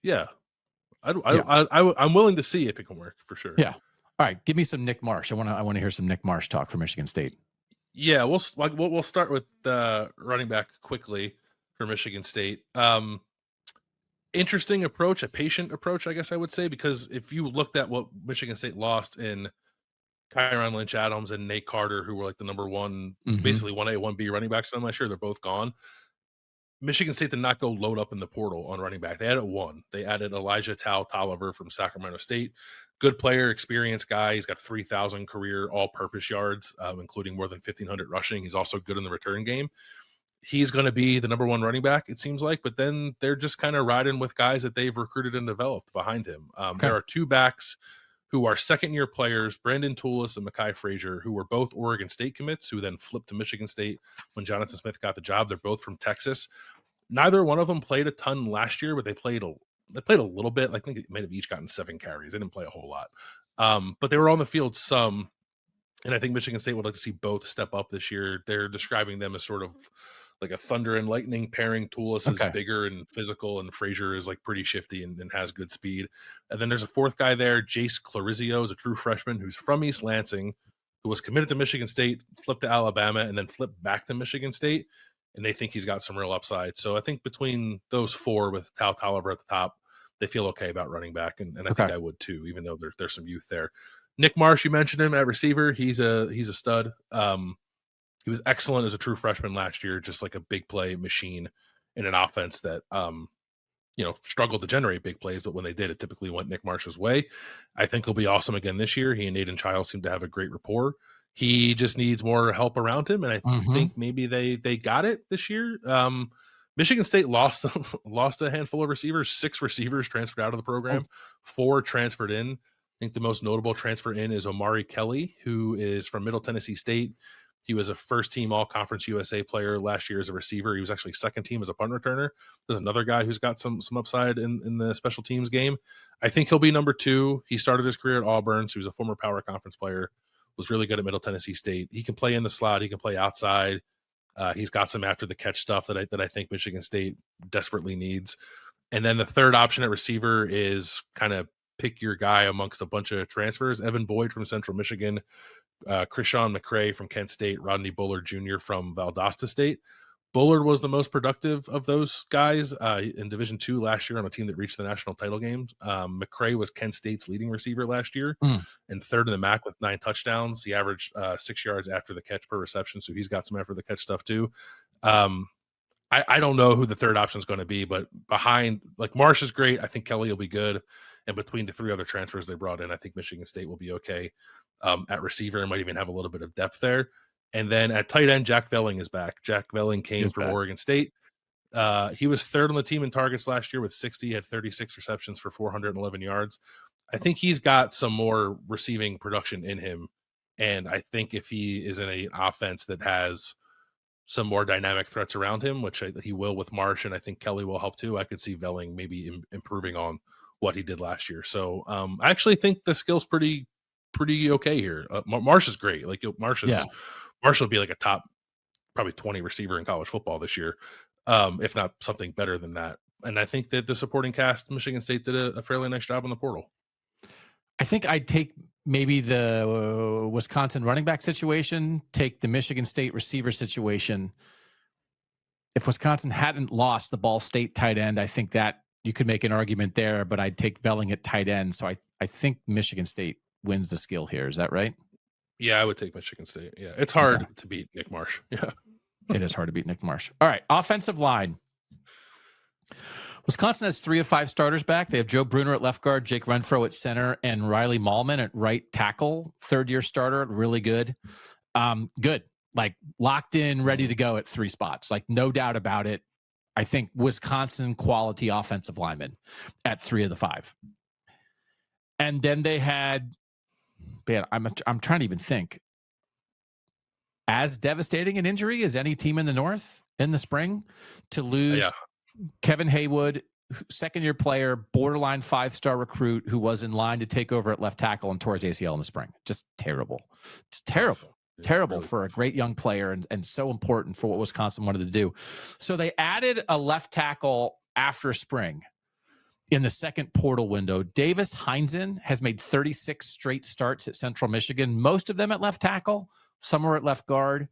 Yeah. I'm willing to see if it can work, for sure. Yeah. All right. Give me some Nick Marsh. I want to hear some Nick Marsh talk for Michigan State. Yeah. We'll start with the running back quickly for Michigan State. Interesting approach, a patient approach, I guess I would say, because if you looked at what Michigan State lost in Kyron Lynch-Adams and Nate Carter, who were like the number 1, basically 1A, 1B running backs, I'm not sure, they're both gone. Michigan State did not go load up in the portal on running back. They added 1. They added Elijah Tolliver from Sacramento State. Good player, experienced guy. He's got 3,000 career all-purpose yards, including more than 1,500 rushing. He's also good in the return game. He's going to be the number 1 running back, it seems like, but then they're just kind of riding with guys that they've recruited and developed behind him. There are 2 backs who are second-year players, Brandon Toulis and Mekhi Frazier, who were both Oregon State commits, who then flipped to Michigan State when Jonathan Smith got the job. They're both from Texas. Neither one of them played a ton last year, but they played a little bit. I think they might have each gotten 7 carries. They didn't play a whole lot. But they were on the field some, and I think Michigan State would like to see both step up this year. They're describing them as sort of like a thunder and lightning pairing. Toulis is Okay. bigger and physical, and Frazier is like pretty shifty and has good speed. And then there's a fourth guy there, Jace Clarizio, is a true freshman who's from East Lansing, who was committed to Michigan State, flipped to Alabama, and then flipped back to Michigan State. And they think he's got some real upside. So I think between those four with Tal Tolliver at the top, they feel okay about running back. And I think I would too, even though there's some youth there. Nick Marsh, you mentioned him at receiver. He's a stud. He was excellent as a true freshman last year, just like a big play machine in an offense that, struggled to generate big plays, but when they did, it typically went Nick Marsh's way. I think he'll be awesome again this year. He and Aiden Childs seem to have a great rapport. He just needs more help around him, and I think maybe they got it this year. Michigan State lost a handful of receivers. 6 receivers transferred out of the program, 4 transferred in. I think the most notable transfer in is Omari Kelly, who is from Middle Tennessee State. He was a first-team All-Conference USA player last year as a receiver. He was actually second team as a punt returner. There's another guy who's got some upside in the special teams game. I think he'll be number 2. He started his career at Auburn, so he was a former Power Conference player, was really good at Middle Tennessee State. He can play in the slot. He can play outside. He's got some after-the-catch stuff that I think Michigan State desperately needs. And then the third option at receiver is kind of pick your guy amongst a bunch of transfers. Evan Boyd from Central Michigan, Krishawn McCray from Kent State, Rodney Bullard Jr. from Valdosta State. Bullard was the most productive of those guys in Division II last year on a team that reached the national title games. McCray was Kent State's leading receiver last year and third in the MAC with 9 touchdowns. He averaged 6 yards after the catch per reception, so he's got some after the catch stuff too. I don't know who the third option is going to be, but behind, like, Marsh is great. I think Kelly will be good. And between the 3 other transfers they brought in, I think Michigan State will be okay at receiver and might even have a little bit of depth there. And then at tight end, Jack Velling is back. Jack Velling came from Oregon State. He was third on the team in targets last year with 60, had 36 receptions for 411 yards. I think he's got some more receiving production in him. And I think if he is in an offense that has some more dynamic threats around him, which he will with Marsh, and I think Kelly will help too, I could see Velling maybe improving on what he did last year. So I actually think the skill's pretty okay here. Marsh is great. Like, Marsh will be like a top probably 20 receiver in college football this year, if not something better than that. And I think that the supporting cast, Michigan State did a fairly nice job in the portal. I think I'd take maybe the Wisconsin running back situation, take the Michigan State receiver situation. If Wisconsin hadn't lost the Ball State tight end, I think that you could make an argument there, but I'd take Velling at tight end. So I think Michigan State wins the skill here. Is that right? Yeah, I would take Michigan State. Yeah, it's hard to beat Nick Marsh. Yeah, it is hard to beat Nick Marsh. All right, offensive line. Wisconsin has 3 of 5 starters back. They have Joe Bruner at left guard, Jake Renfro at center, and Riley Mahlman at right tackle. 3rd-year starter, really good. Good, like locked in, ready to go at 3 spots. Like, no doubt about it. I think Wisconsin quality offensive linemen at 3 of the 5. And then they had, man, I'm trying to even think. As devastating an injury as any team in the North in the spring to lose Kevin Haywood, 2nd-year player, borderline 5-star recruit who was in line to take over at left tackle and tore his ACL in the spring. Just terrible. Just terrible. Terrible for a great young player and so important for what Wisconsin wanted to do. So they added a left tackle after spring in the second portal window. Davis Heinzen has made 36 straight starts at Central Michigan, most of them at left tackle, some are at left guard.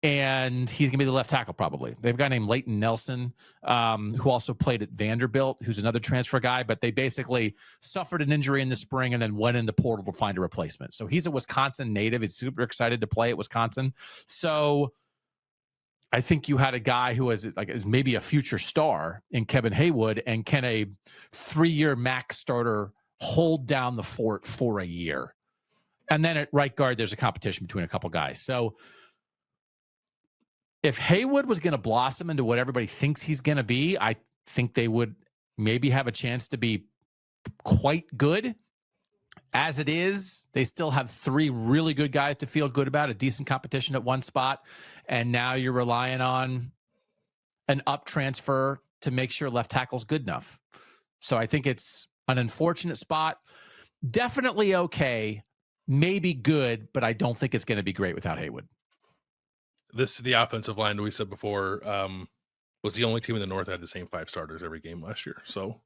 And he's going to be the left tackle probably. They've got a guy named Leighton Nelson, who also played at Vanderbilt, who's another transfer guy, but they basically suffered an injury in the spring and then went in the portal to find a replacement. So he's a Wisconsin native. He's super excited to play at Wisconsin. So I think you had a guy who is maybe a future star in Kevin Haywood, and can a 3-year MAC starter hold down the fort for a year? And then at right guard, there's a competition between a couple guys. So if Haywood was going to blossom into what everybody thinks he's going to be, I think they would maybe have a chance to be quite good. As it is, they still have 3 really good guys to feel good about, a decent competition at one spot, and now you're relying on an up transfer to make sure left tackle's good enough. So I think it's an unfortunate spot. Definitely okay, maybe good, but I don't think it's going to be great without Haywood. the offensive line we said before was the only team in the North that had the same 5 starters every game last year. So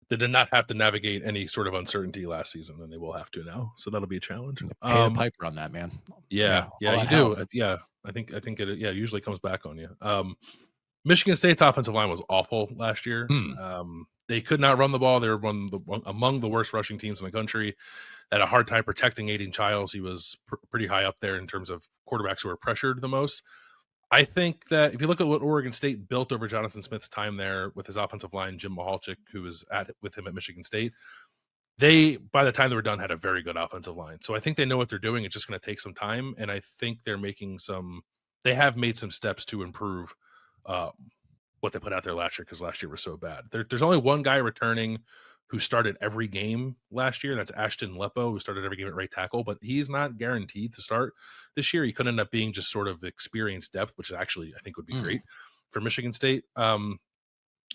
they did not have to navigate any sort of uncertainty last season, and they will have to now. So that'll be a challenge. Pay the piper on that, man. Yeah, all you that do. health. Yeah, I think it usually comes back on you. Michigan State's offensive line was awful last year. They could not run the ball. They were among the worst rushing teams in the country. They had a hard time protecting Aiden Childs. He was pretty high up there in terms of quarterbacks who were pressured the most. I think that if you look at what Oregon State built over Jonathan Smith's time there with his offensive line, Jim Mahalchik, who was with him at Michigan State, they, by the time they were done, had a very good offensive line. So I think they know what they're doing. It's just going to take some time. And I think they have made some steps to improve what they put out there last year, because last year was so bad. There's only one guy returning who started every game last year. That's Ashton Lepo, who started every game at right tackle, but he's not guaranteed to start this year. He could end up being just sort of experienced depth, which actually I think would be great for Michigan State.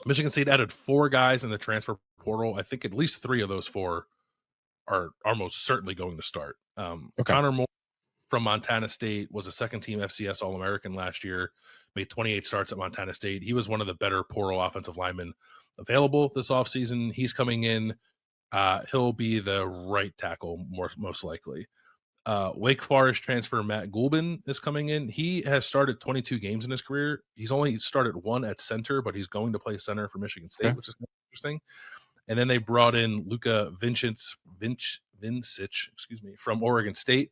Michigan State added 4 guys in the transfer portal. I think at least 3 of those 4 are most certainly going to start. Connor Moore from Montana State was a second-team FCS All-American last year, made 28 starts at Montana State. He was one of the better portal offensive linemen available this offseason. He's coming in. He'll be the right tackle most likely. Wake Forest transfer Matt Gulbin is coming in. He has started 22 games in his career. He's only started 1 at center, but he's going to play center for Michigan State, which is interesting. And then they brought in Luka Vincic, from Oregon State,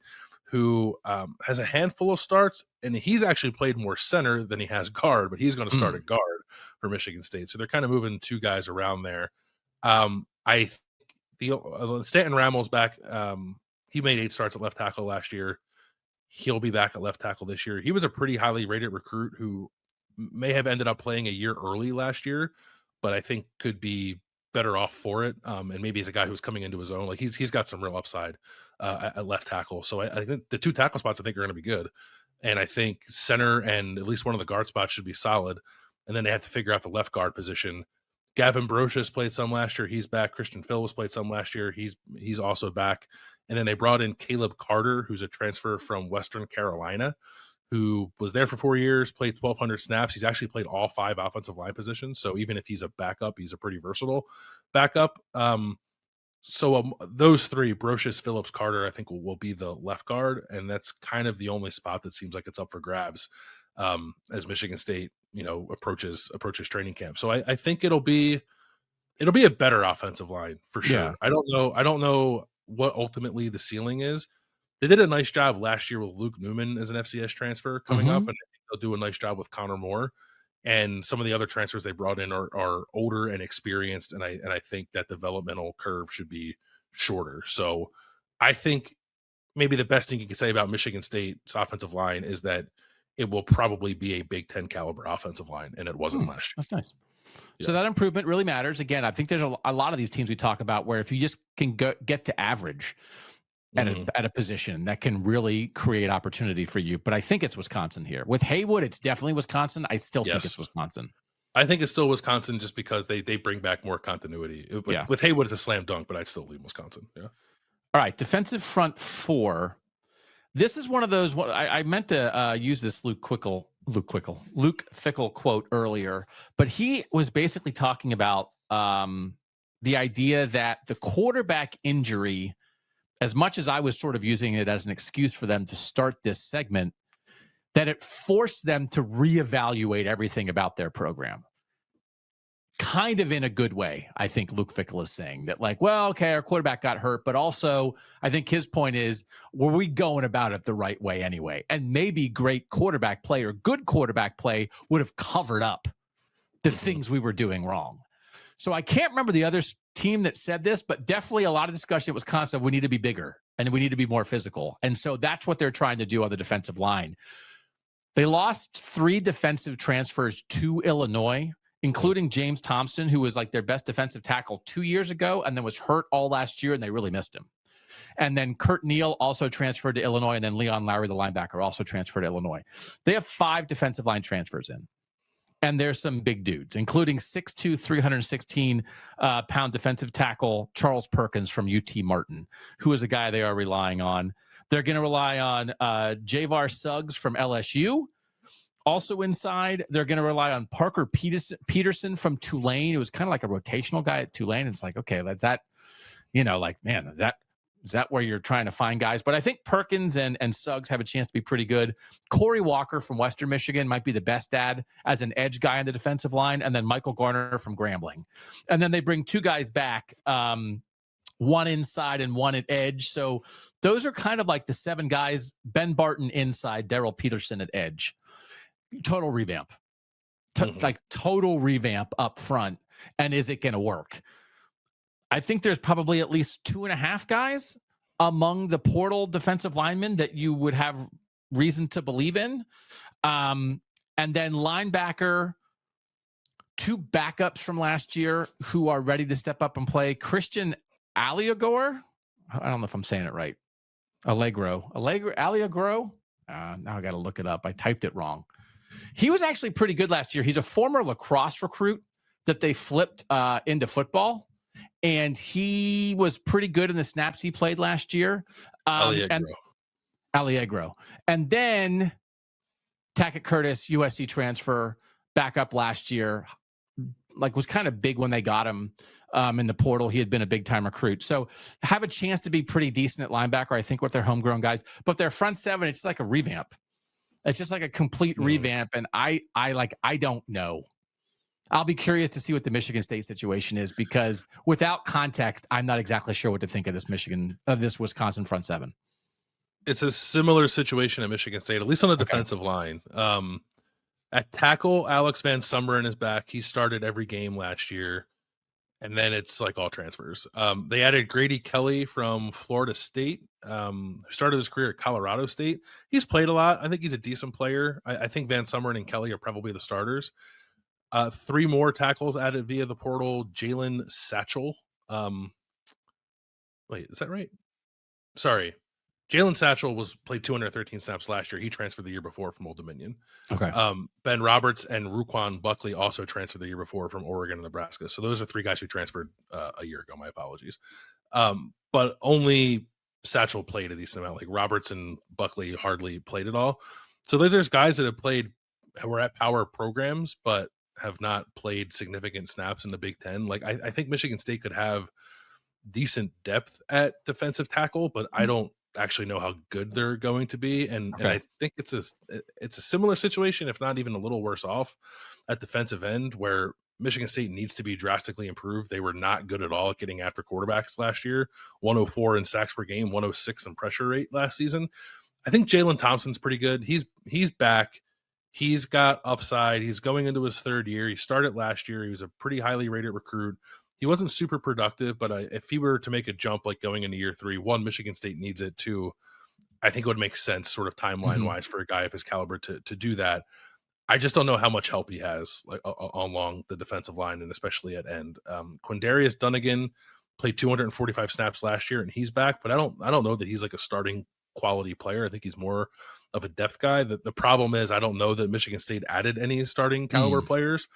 who has a handful of starts, and he's actually played more center than he has guard, but he's going to start at guard for Michigan State. So they're kind of moving 2 guys around there. Stanton Ramel's back. He made 8 starts at left tackle last year. He'll be back at left tackle this year. He was a pretty highly rated recruit who may have ended up playing a year early last year, but I think could be better off for it. And maybe he's a guy who's coming into his own. Like he's got some real upside at left tackle. So I think the 2 tackle spots I think are going to be good. And I think center and at least one of the guard spots should be solid. And then they have to figure out the left guard position. Gavin Brocious played some last year. He's back. Christian Phillips played some last year. He's also back. And then they brought in Caleb Carter, who's a transfer from Western Carolina, who was there for 4 years, played 1,200 snaps. He's actually played all 5 offensive line positions. So even if he's a backup, he's a pretty versatile backup. Those 3, Brocious, Phillips, Carter, I think will be the left guard. And that's kind of the only spot that seems like it's up for grabs as Michigan State, approaches training camp. So I think it'll be a better offensive line for sure. Yeah. I don't know what ultimately the ceiling is. They did a nice job last year with Luke Newman as an FCS transfer coming up, and I think they'll do a nice job with Connor Moore. And some of the other transfers they brought in are older and experienced, and I think that developmental curve should be shorter. So I think maybe the best thing you can say about Michigan State's offensive line is that it will probably be a Big Ten caliber offensive line, and it wasn't last year. That's nice. Yeah. So that improvement really matters. Again, I think there's a lot of these teams we talk about where if you just can get to average at a position, that can really create opportunity for you. But I think it's Wisconsin here. With Haywood, it's definitely Wisconsin. I still think it's Wisconsin. I think it's still Wisconsin just because they bring back more continuity. With Haywood, it's a slam dunk, but I'd still leave Wisconsin. Yeah. All right, defensive front 4. This is one of those. I meant to use this Luke Fickell quote earlier, but he was basically talking about the idea that the quarterback injury, as much as I was sort of using it as an excuse for them to start this segment, that it forced them to reevaluate everything about their program. Kind of in a good way, I think Luke Fickell is saying that, like, well, okay, our quarterback got hurt, but also I think his point is, were we going about it the right way anyway? And maybe great quarterback play or good quarterback play would have covered up the things we were doing wrong. So I can't remember the other team that said this, but definitely a lot of discussion at Wisconsin. We need to be bigger and we need to be more physical. And so that's what they're trying to do on the defensive line. They lost 3 defensive transfers to Illinois, including James Thompson, who was like their best defensive tackle 2 years ago and then was hurt all last year, and they really missed him. And then Kurt Neal also transferred to Illinois, and then Leon Lowry, the linebacker, also transferred to Illinois. They have 5 defensive line transfers in. And there's some big dudes, including 6'2", 316-pound defensive tackle Charles Perkins from UT Martin, who is a guy they are relying on. They're going to rely on Javar Suggs from LSU, Also inside, they're going to rely on Parker Peterson from Tulane. It was kind of like a rotational guy at Tulane. It's like, okay, that man, is that where you're trying to find guys? But I think Perkins and Suggs have a chance to be pretty good. Corey Walker from Western Michigan might be the best add as an edge guy on the defensive line, and then Michael Garner from Grambling. And then they bring two guys back, one inside and one at edge. So those are kind of like the 7 guys: Ben Barton inside, Daryl Peterson at edge. Total revamp. Like total revamp up front. And is it going to work? I think there's probably at least 2.5 guys among the portal defensive linemen that you would have reason to believe in. And then linebacker, 2 backups from last year who are ready to step up and play. Christian Aliagor. I don't know if I'm saying it right. Allegro. Now I got to look it up. I typed it wrong. He was actually pretty good last year. He's a former lacrosse recruit that they flipped into football. And he was pretty good in the snaps he played last year. Allegro. And then Tackett Curtis, USC transfer, back up last year, was kind of big when they got him in the portal. He had been a big-time recruit. So have a chance to be pretty decent at linebacker, I think, with their homegrown guys. But their front 7, it's like a revamp. It's just like a complete revamp. And I don't know. I'll be curious to see what the Michigan State situation is, because without context, I'm not exactly sure what to think of this Wisconsin front 7. It's a similar situation at Michigan State, at least on the defensive line. At tackle, Alex Van Sumeren is back. He started every game last year, and then it's like all transfers. They added Grady Kelly from Florida State, who started his career at Colorado State. He's played a lot. I think he's a decent player. I think Van Sumeren and Kelly are probably the starters. 3 more tackles added via the portal. Jalen Satchel. Wait, is that right? Sorry. Jalen Satchel played 213 snaps last year. He transferred the year before from Old Dominion. Okay. Ben Roberts and Ruquan Buckley also transferred the year before from Oregon and Nebraska. So those are 3 guys who transferred a year ago. My apologies. But only Satchel played a decent amount. Like Roberts and Buckley hardly played at all. So there's guys that were at power programs, but have not played significant snaps in the Big Ten. Like I think Michigan State could have decent depth at defensive tackle, but I don't actually know how good they're going to be. And I think it's a similar situation, if not even a little worse off, at defensive end, where Michigan State needs to be drastically improved. They were not good at all at getting after quarterbacks last year. 104 in sacks per game, 106 in pressure rate last season. I think Jalen Thompson's pretty good. He's back. He's got upside. He's going into his 3rd year. He started last year. He was a pretty highly rated recruit. He wasn't super productive, but if he were to make a jump like going into year 3, 1, Michigan State needs it. 2, I think it would make sense sort of timeline-wise for a guy of his caliber to do that. I just don't know how much help he has along the defensive line and especially at end. Quindarius Dunnigan played 245 snaps last year and he's back, but I don't know that he's like a starting quality player. I think he's more of a depth guy. The problem is I don't know that Michigan State added any starting caliber players.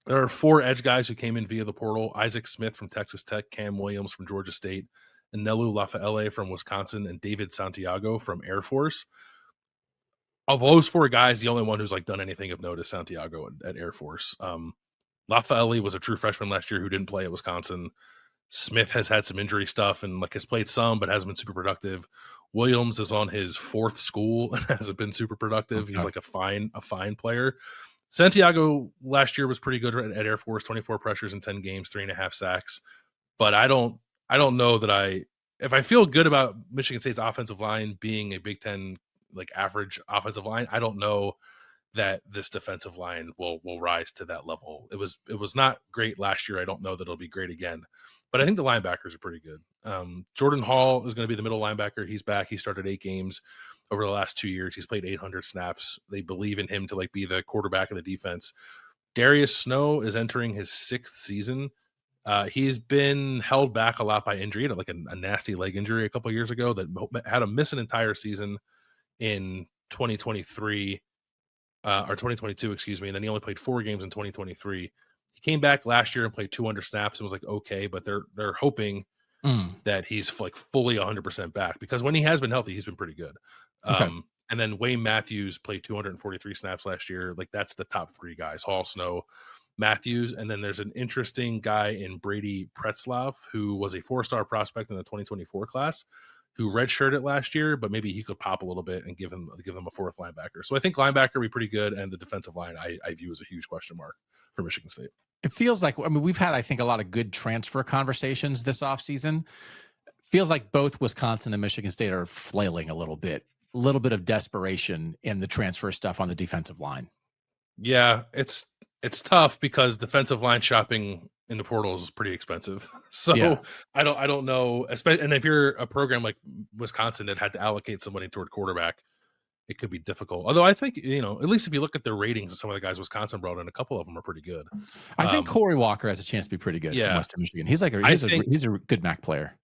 There are 4 edge guys who came in via the portal: Isaac Smith from Texas Tech, Cam Williams from Georgia State, Nelu Lafaele from Wisconsin, and David Santiago from Air Force. Of those 4 guys, the only one who's done anything of note is Santiago at Air Force. Lafaele was a true freshman last year who didn't play at Wisconsin. Smith has had some injury stuff and has played some, but hasn't been super productive. Williams is on his 4th school and hasn't been super productive. He's a fine player. Santiago last year was pretty good at Air Force, 24 pressures in 10 games, 3.5 sacks. But I don't know that if I feel good about Michigan State's offensive line being a Big Ten average offensive line, I don't know that this defensive line will rise to that level. It was not great last year. I don't know that it'll be great again. But I think the linebackers are pretty good. Jordan Hall is going to be the middle linebacker. He's back. He started 8 games over the last 2 years. He's played 800 snaps. They believe in him to be the quarterback of the defense. Darius Snow is entering his 6th season. He's been held back a lot by injury. He had a nasty leg injury a couple years ago that had him miss an entire season in 2023 or 2022, excuse me. And then he only played 4 games in 2023. He came back last year and played 200 snaps and was okay, but they're hoping that he's fully 100% back, because when he has been healthy, he's been pretty good. And And then Wayne Matthews played 243 snaps last year. Like that's the top 3 guys: Hall, Snow, Matthews. And then there's an interesting guy in Brady Pretzlaff, who was a 4-star prospect in the 2024 class, who redshirted last year, but maybe he could pop a little bit and give them a 4th linebacker. So I think linebacker would be pretty good, and the defensive line I view as a huge question mark for Michigan State. It feels like, I mean, we've had, I think, a lot of good transfer conversations this offseason. Feels like both Wisconsin and Michigan State are flailing a little bit of desperation in the transfer stuff on the defensive line. Yeah, it's tough because defensive line shopping in the portals is pretty expensive. So yeah. I don't know, especially, and if you're a program like Wisconsin that had to allocate some money toward quarterback, it could be difficult. Although I think, you know, at least if you look at the ratings of some of the guys Wisconsin brought in, a couple of them are pretty good. I think Corey Walker has a chance to be pretty good from Western Michigan. He's like he's a good MAC player.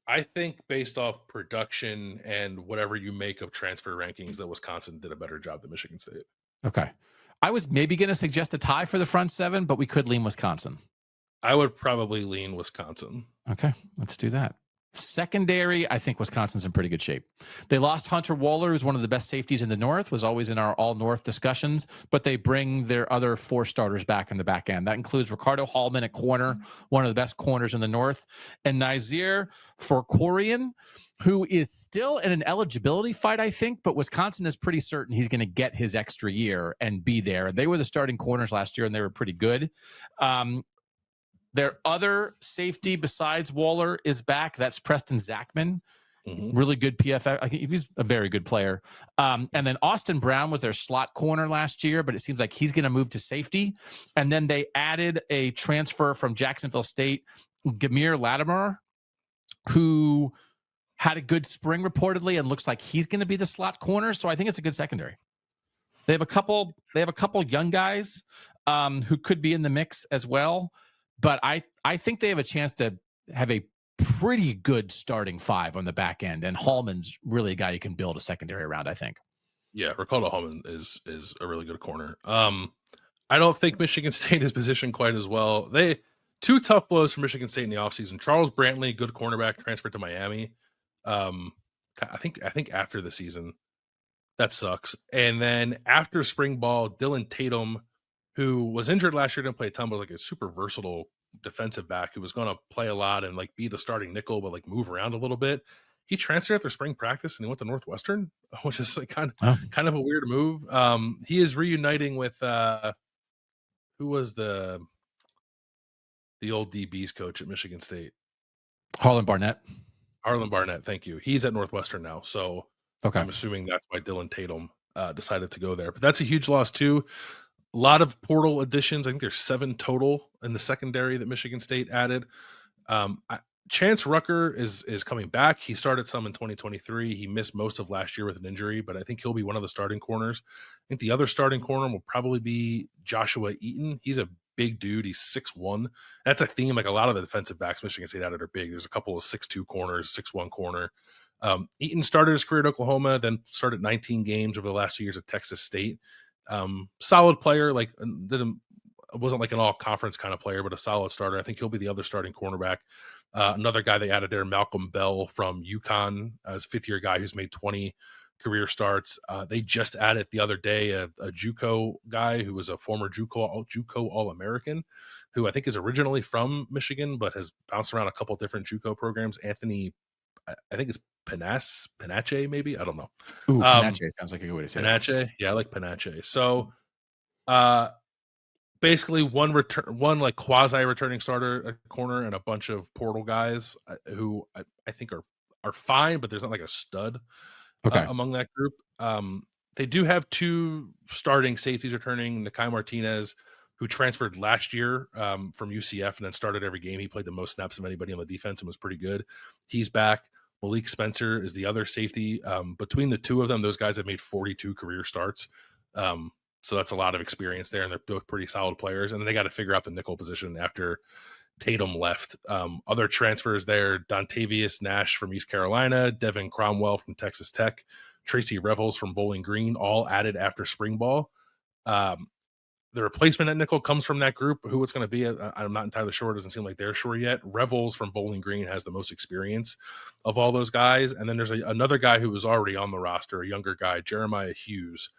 I think based off production and whatever you make of transfer rankings, that Wisconsin did a better job than Michigan State. Okay. I was maybe going to suggest a tie for the front 7, but we could lean Wisconsin. I would probably lean Wisconsin. Okay, let's do that. Secondary, I think Wisconsin's in pretty good shape. They lost Hunter Wohler, who's one of the best safeties in the North, was always in our all-North discussions, but they bring their other 4 starters back in the back end. That includes Ricardo Hallman at corner, one of the best corners in the North, and Nazir Forkorian, who is still in an eligibility fight, I think, but Wisconsin is pretty certain he's going to get his extra year and be there. They were the starting corners last year, and they were pretty good. Their other safety besides Waller is back. That's Preston Zachman. Really good PFF. I think he's a very good player. And then Austin Brown was their slot corner last year, but it seems like he's going to move to safety. And then they added a transfer from Jacksonville State, Gamir Latimer, who had a good spring reportedly and looks like he's going to be the slot corner. So I think it's a good secondary. They have a couple young guys who could be in the mix as well. But I think they have a chance to have a pretty good starting 5 on the back end. And Hallman's really a guy you can build a secondary around, I think. Yeah, Ricardo Hallman is a really good corner. I don't think Michigan State is positioned quite as well. 2 tough blows for Michigan State in the offseason. Charles Brantley, good cornerback, transferred to Miami. I think after the season. That sucks. And then after spring ball, Dylan Tatum, who was injured last year, didn't play a ton, but like a super versatile defensive back who was going to play a lot and like be the starting nickel, but like move around a little bit. He transferred after spring practice and he went to Northwestern, which is like kind of a weird move. He is reuniting with who was the old DB's coach at Michigan State? Harlan Barnett. Thank you. He's at Northwestern now, so okay. I'm assuming that's why Dylan Tatum decided to go there. But that's a huge loss too. A lot of portal additions. I think there's 7 total in the secondary that Michigan State added. Chance Rucker is coming back. He started some in 2023. He missed most of last year with an injury, but I think he'll be one of the starting corners. I think the other starting corner will probably be Joshua Eaton. He's a big dude. He's 6'1". That's a theme. Like a lot of the defensive backs Michigan State added are big. There's a couple of 6'2" corners, 6'1" corner. Eaton started his career at Oklahoma, then started 19 games over the last 2 years at Texas State. Solid player, like wasn't like an all conference kind of player, but a solid starter. I think he'll be the other starting cornerback. Another guy they added there, Malcolm Bell from UConn, as a 5th-year guy who's made 20 career starts. They just added the other day a JUCO guy who was a former JUCO All-American, who I think is originally from Michigan, but has bounced around a couple different JUCO programs. Anthony, I think it's Panache, maybe? I don't know. Ooh, Panache sounds like a good way to say Panache? It. Yeah, I like Panache. So basically one like quasi returning starter at corner and a bunch of portal guys who I think are fine, but there's not like a stud among that group. They do have 2 starting safeties returning. Nakai Martinez, who transferred last year from UCF and then started every game. He played the most snaps of anybody on the defense and was pretty good. He's back. Malik Spencer is the other safety. Between the 2 of them, those guys have made 42 career starts. So that's a lot of experience there, and they're both pretty solid players. And then they got to figure out the nickel position after Tatum left. Other transfers there, Dontavius Nash from East Carolina, Devin Cromwell from Texas Tech, Tracy Revels from Bowling Green, all added after spring ball. the replacement at nickel comes from that group. Who it's going to be, I'm not entirely sure. It doesn't seem like they're sure yet. Revels from Bowling Green has the most experience of all those guys. And then there's another guy who was already on the roster, a younger guy, Jeremiah Hughes,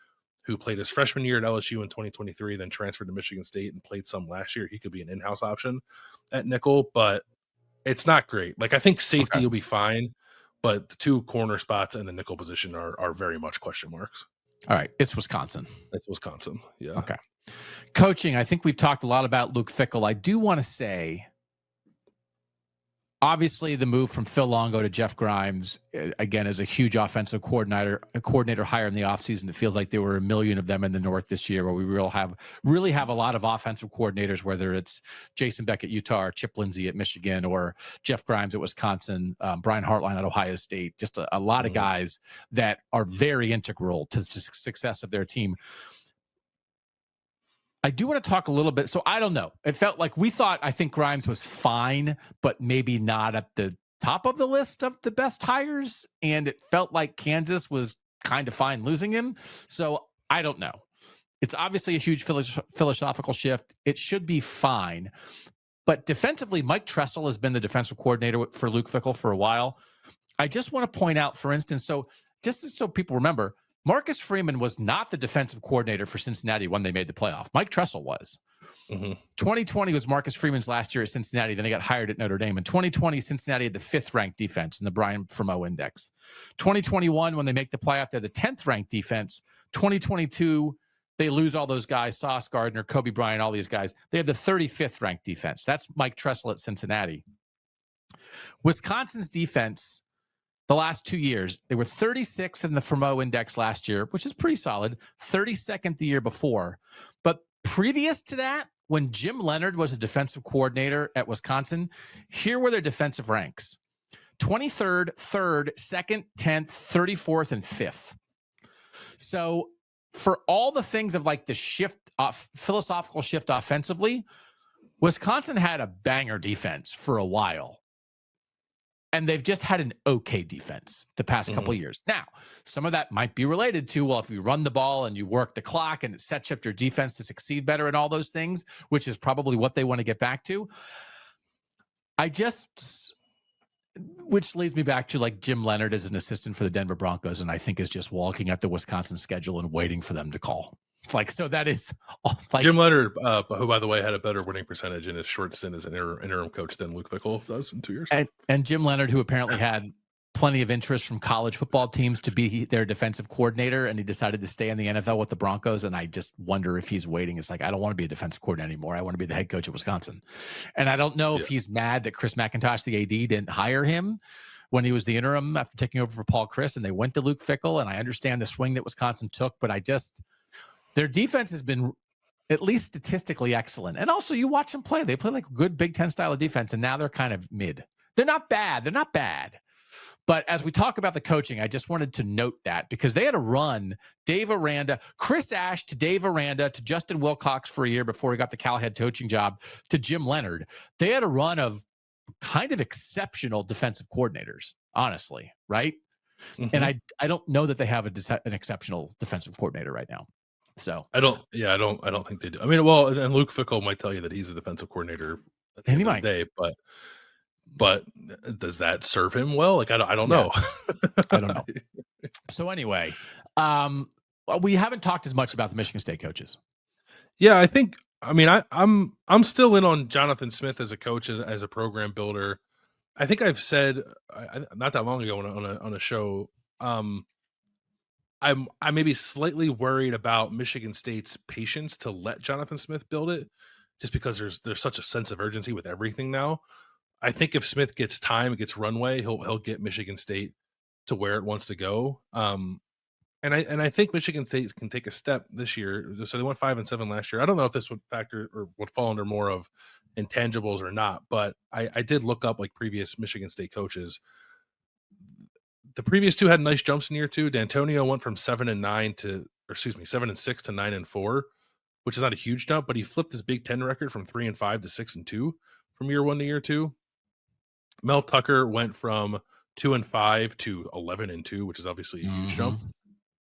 who played his freshman year at LSU in 2023, then transferred to Michigan State and played some last year. He could be an in-house option at nickel, but it's not great. Like, I think safety will be fine, but the two corner spots and the nickel position are very much question marks. All right. It's Wisconsin. It's Wisconsin. Yeah. Okay. Coaching. I think we've talked a lot about Luke Fickell. I do want to say, obviously, the move from Phil Longo to Jeff Grimes, again, is a huge offensive coordinator hire in the offseason. It feels like there were a million of them in the North this year, where we really have a lot of offensive coordinators, whether it's Jason Beck at Utah or Chip Lindsey at Michigan or Jeff Grimes at Wisconsin, Brian Hartline at Ohio State. Just a lot of guys that are very integral to the success of their team. I do want to talk a little bit. So I don't know. It felt like I think Grimes was fine, but maybe not at the top of the list of the best hires. And it felt like Kansas was kind of fine losing him. So I don't know. It's obviously a huge philosophical shift. It should be fine. But defensively, Mike Tressel has been the defensive coordinator for Luke Fickell for a while. I just want to point out, for instance, just so people remember, Marcus Freeman was not the defensive coordinator for Cincinnati when they made the playoff. Mike Tressel was. 2020 was Marcus Freeman's last year at Cincinnati. Then he got hired at Notre Dame. In 2020, Cincinnati had the 5th ranked defense in the Brian Fremeau Index. 2021, when they make the playoff, they're the 10th ranked defense. 2022, they lose all those guys, Sauce Gardner, Kobe Bryant, all these guys. They have the 35th ranked defense. That's Mike Tressel at Cincinnati. Wisconsin's defense, the last 2 years, they were 36th in the Fremeau Index last year, which is pretty solid, 32nd the year before. But previous to that, when Jim Leonard was a defensive coordinator at Wisconsin, here were their defensive ranks: 23rd, 3rd, 2nd, 10th, 34th, and 5th. So for all the things of like the philosophical shift offensively, Wisconsin had a banger defense for a while. And they've just had an okay defense the past couple of years. Now, some of that might be related to, well, if you run the ball and you work the clock and it sets up your defense to succeed better and all those things, which is probably what they want to get back to. Which leads me back to like Jim Leonard as an assistant for the Denver Broncos, and I think is just walking at the Wisconsin schedule and waiting for them to call. Like, so that is like Jim Leonard, who, by the way, had a better winning percentage in his short stint as an interim coach than Luke Fickell does in 2 years. And Jim Leonard, who apparently had plenty of interest from college football teams to be their defensive coordinator, and he decided to stay in the NFL with the Broncos. And I just wonder if he's waiting. It's like, I don't want to be a defensive coordinator anymore. I want to be the head coach at Wisconsin. And I don't know if he's mad that Chris McIntosh, the AD, didn't hire him when he was the interim after taking over for Paul Chryst, and they went to Luke Fickell. And I understand the swing that Wisconsin took, but their defense has been at least statistically excellent. And also, you watch them play. They play like a good Big Ten style of defense, and now they're kind of mid. They're not bad. But as we talk about the coaching, I just wanted to note that because they had a run, Dave Aranda, Chris Ash to Dave Aranda to Justin Wilcox for a year before he got the Cal head coaching job to Jim Leonard. They had a run of kind of exceptional defensive coordinators, honestly, right? And I don't know that they have an exceptional defensive coordinator right now. So I don't think they do. I mean, well, and Luke Fickell might tell you that he's a defensive coordinator at the end of the day, but does that serve him well? Like, I don't know. I don't know. So anyway, we haven't talked as much about the Michigan State coaches. Yeah, I'm still in on Jonathan Smith as a coach, as a program builder. I think I've said not that long ago on a show, I may be slightly worried about Michigan State's patience to let Jonathan Smith build it, just because there's such a sense of urgency with everything now. I think if Smith gets time, gets runway, he'll get Michigan State to where it wants to go. And I think Michigan State can take a step this year. So they went 5-7 last year. I don't know if this would factor or would fall under more of intangibles or not, but I did look up like previous Michigan State coaches. The previous two had nice jumps in year two. D'Antonio went from 7-6 to 9-4, which is not a huge jump, but he flipped his Big Ten record from 3-5 to 6-2 from year one to year two. Mel Tucker went from 2-5 to 11-2, which is obviously a huge jump.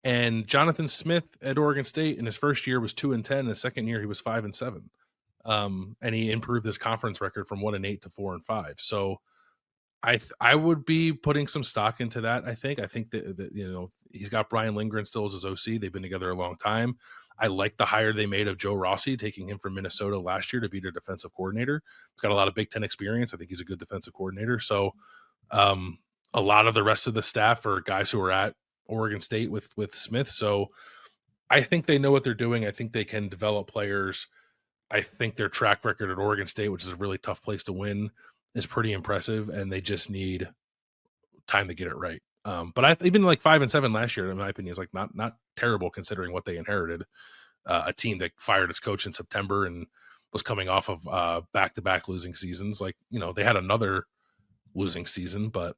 And Jonathan Smith at Oregon State in his first year was 2-10. In his second year, he was 5-7. And he improved his conference record from 1-8 to 4-5. So I would be putting some stock into that. I think that he's got Brian Lindgren still as his OC. They've been together a long time. I like the hire they made of Joe Rossi, taking him from Minnesota last year to be their defensive coordinator. He's got a lot of Big Ten experience. I think he's a good defensive coordinator. So a lot of the rest of the staff are guys who are at Oregon State with Smith. So I think they know what they're doing. I think they can develop players. I think their track record at Oregon State, which is a really tough place to win, is pretty impressive, and they just need time to get it right. But even like 5-7 last year, in my opinion, is like not terrible considering what they inherited. A team that fired its coach in September and was coming off of back-to-back losing seasons. Like, they had another losing season, but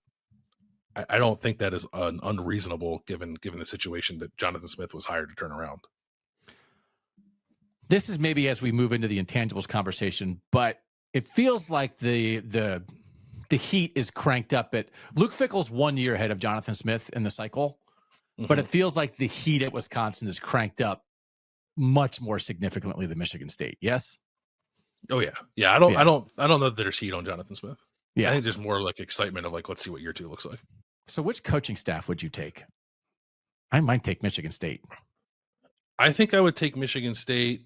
I don't think that is unreasonable given the situation that Jonathan Smith was hired to turn around. This is maybe as we move into the intangibles conversation, but it feels like the heat is cranked up at Luke Fickell's 1 year ahead of Jonathan Smith in the cycle, but it feels like the heat at Wisconsin is cranked up much more significantly than Michigan State. Yes. Oh yeah. Yeah. I don't know that there's heat on Jonathan Smith. Yeah. I think there's more like excitement of like, let's see what year 2 looks like. So which coaching staff would you take? I might take Michigan State. I think I would take Michigan State.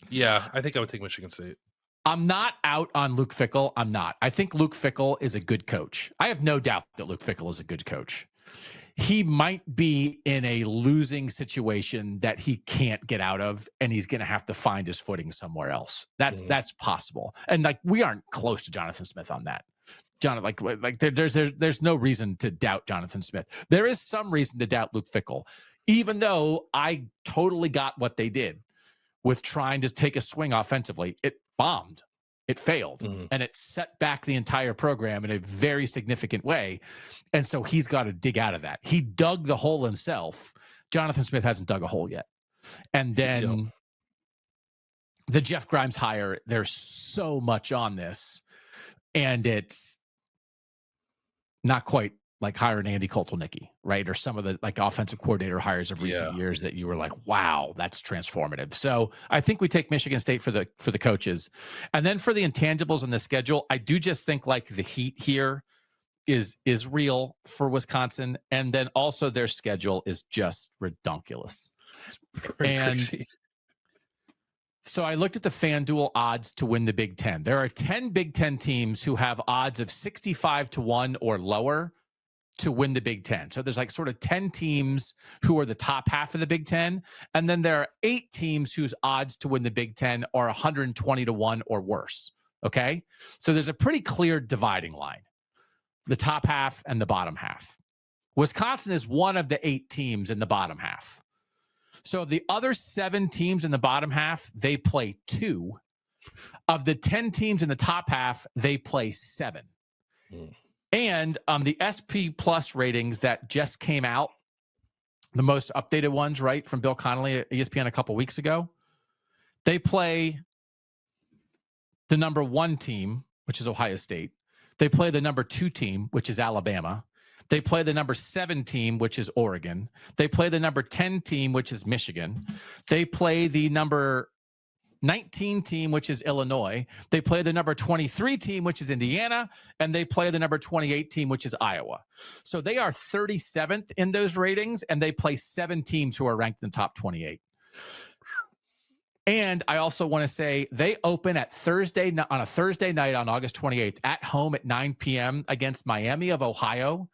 Yeah, I think I would take Michigan State. I'm not out on Luke Fickell. I'm not. I think Luke Fickell is a good coach. I have no doubt that Luke Fickell is a good coach. He might be in a losing situation that he can't get out of, and he's going to have to find his footing somewhere else. That's possible. And like, we aren't close to Jonathan Smith on that. There's no reason to doubt Jonathan Smith. There is some reason to doubt Luke Fickell, even though I totally got what they did with trying to take a swing offensively. It bombed. It failed, and it set back the entire program in a very significant way. And so he's got to dig out of that. He dug the hole himself. Jonathan Smith hasn't dug a hole yet. And then the Jeff Grimes hire, there's so much on this, and it's not quite like hiring Andy Kotelnicki, right? Or some of the like offensive coordinator hires of recent years that you were like, wow, that's transformative. So I think we take Michigan State for the coaches. And then for the intangibles and the schedule, I do just think like the heat here is real for Wisconsin. And then also their schedule is just redonkulous. And crazy. So I looked at the FanDuel odds to win the Big Ten. There are 10 Big Ten teams who have odds of 65-1 or lower to win the Big Ten. So there's like sort of 10 teams who are the top half of the Big Ten. And then there are 8 teams whose odds to win the Big Ten are 120-1 or worse. Okay. So there's a pretty clear dividing line, the top half and the bottom half. Wisconsin is one of the 8 teams in the bottom half. So the other 7 teams in the bottom half, they play 2. Of the 10 teams in the top half, they play 7. And the SP Plus ratings that just came out, the most updated ones, right, from Bill Connolly at ESPN a couple weeks ago, they play the number 1 team, which is Ohio State. They play the number 2 team, which is Alabama. They play the number 7 team, which is Oregon. They play the number 10 team, which is Michigan. They play the number 19 team, which is Illinois. They play the number 23 team, which is Indiana. And they play the number 28 team, which is Iowa. So they are 37th in those ratings, and they play 7 teams who are ranked in the top 28. And I also want to say they open on a Thursday night on August 28th at home at 9 p.m. against Miami of Ohio,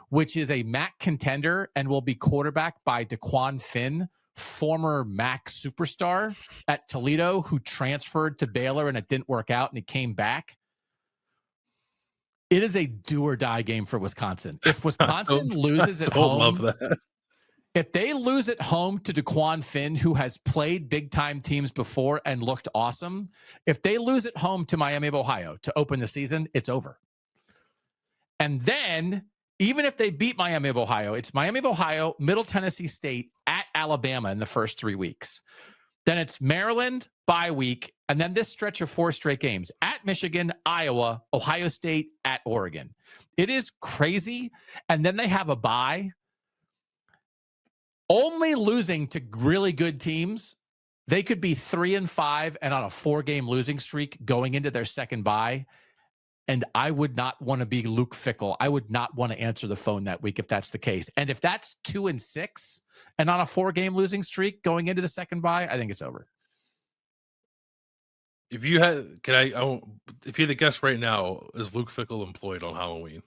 which is a MAC contender and will be quarterbacked by DeQuan Finn, former MAC superstar at Toledo, who transferred to Baylor and it didn't work out and he came back. It is a do or die game for Wisconsin. If Wisconsin loses at home, love that. If they lose at home to DeQuan Finn, who has played big time teams before and looked awesome, if they lose at home to Miami of Ohio to open the season, it's over. And then even if they beat Miami of Ohio, it's Miami of Ohio, Middle Tennessee State, at Alabama in the first 3 weeks. Then it's Maryland, bye week, and then this stretch of 4 straight games at Michigan, Iowa, Ohio State, at Oregon. It is crazy. And then they have a bye. Only losing to really good teams, they could be 3-5 and on a 4-game losing streak going into their second bye. And I would not want to be Luke Fickell. I would not want to answer the phone that week if that's the case. And if that's 2-6 and on a 4-game losing streak going into the second bye, I think it's over. If you had, if you had to guess right now, is Luke Fickell employed on Halloween?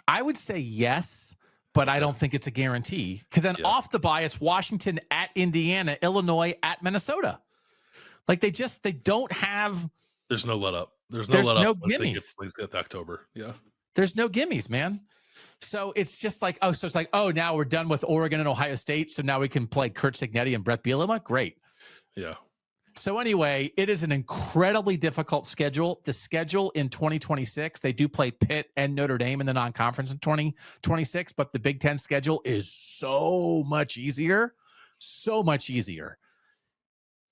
I would say yes, but I don't think it's a guarantee. Because then off the bye, it's Washington at Indiana, Illinois at Minnesota. Like they don't have. There's no let up. There's no gimmies. Please get October. Yeah. There's no gimmies, man. So it's just like, now we're done with Oregon and Ohio State. So now we can play Kurt Signetti and Brett Bielema. Great. Yeah. So anyway, it is an incredibly difficult schedule. The schedule in 2026, they do play Pitt and Notre Dame in the non-conference in 2026, but the Big Ten schedule is so much easier. So much easier.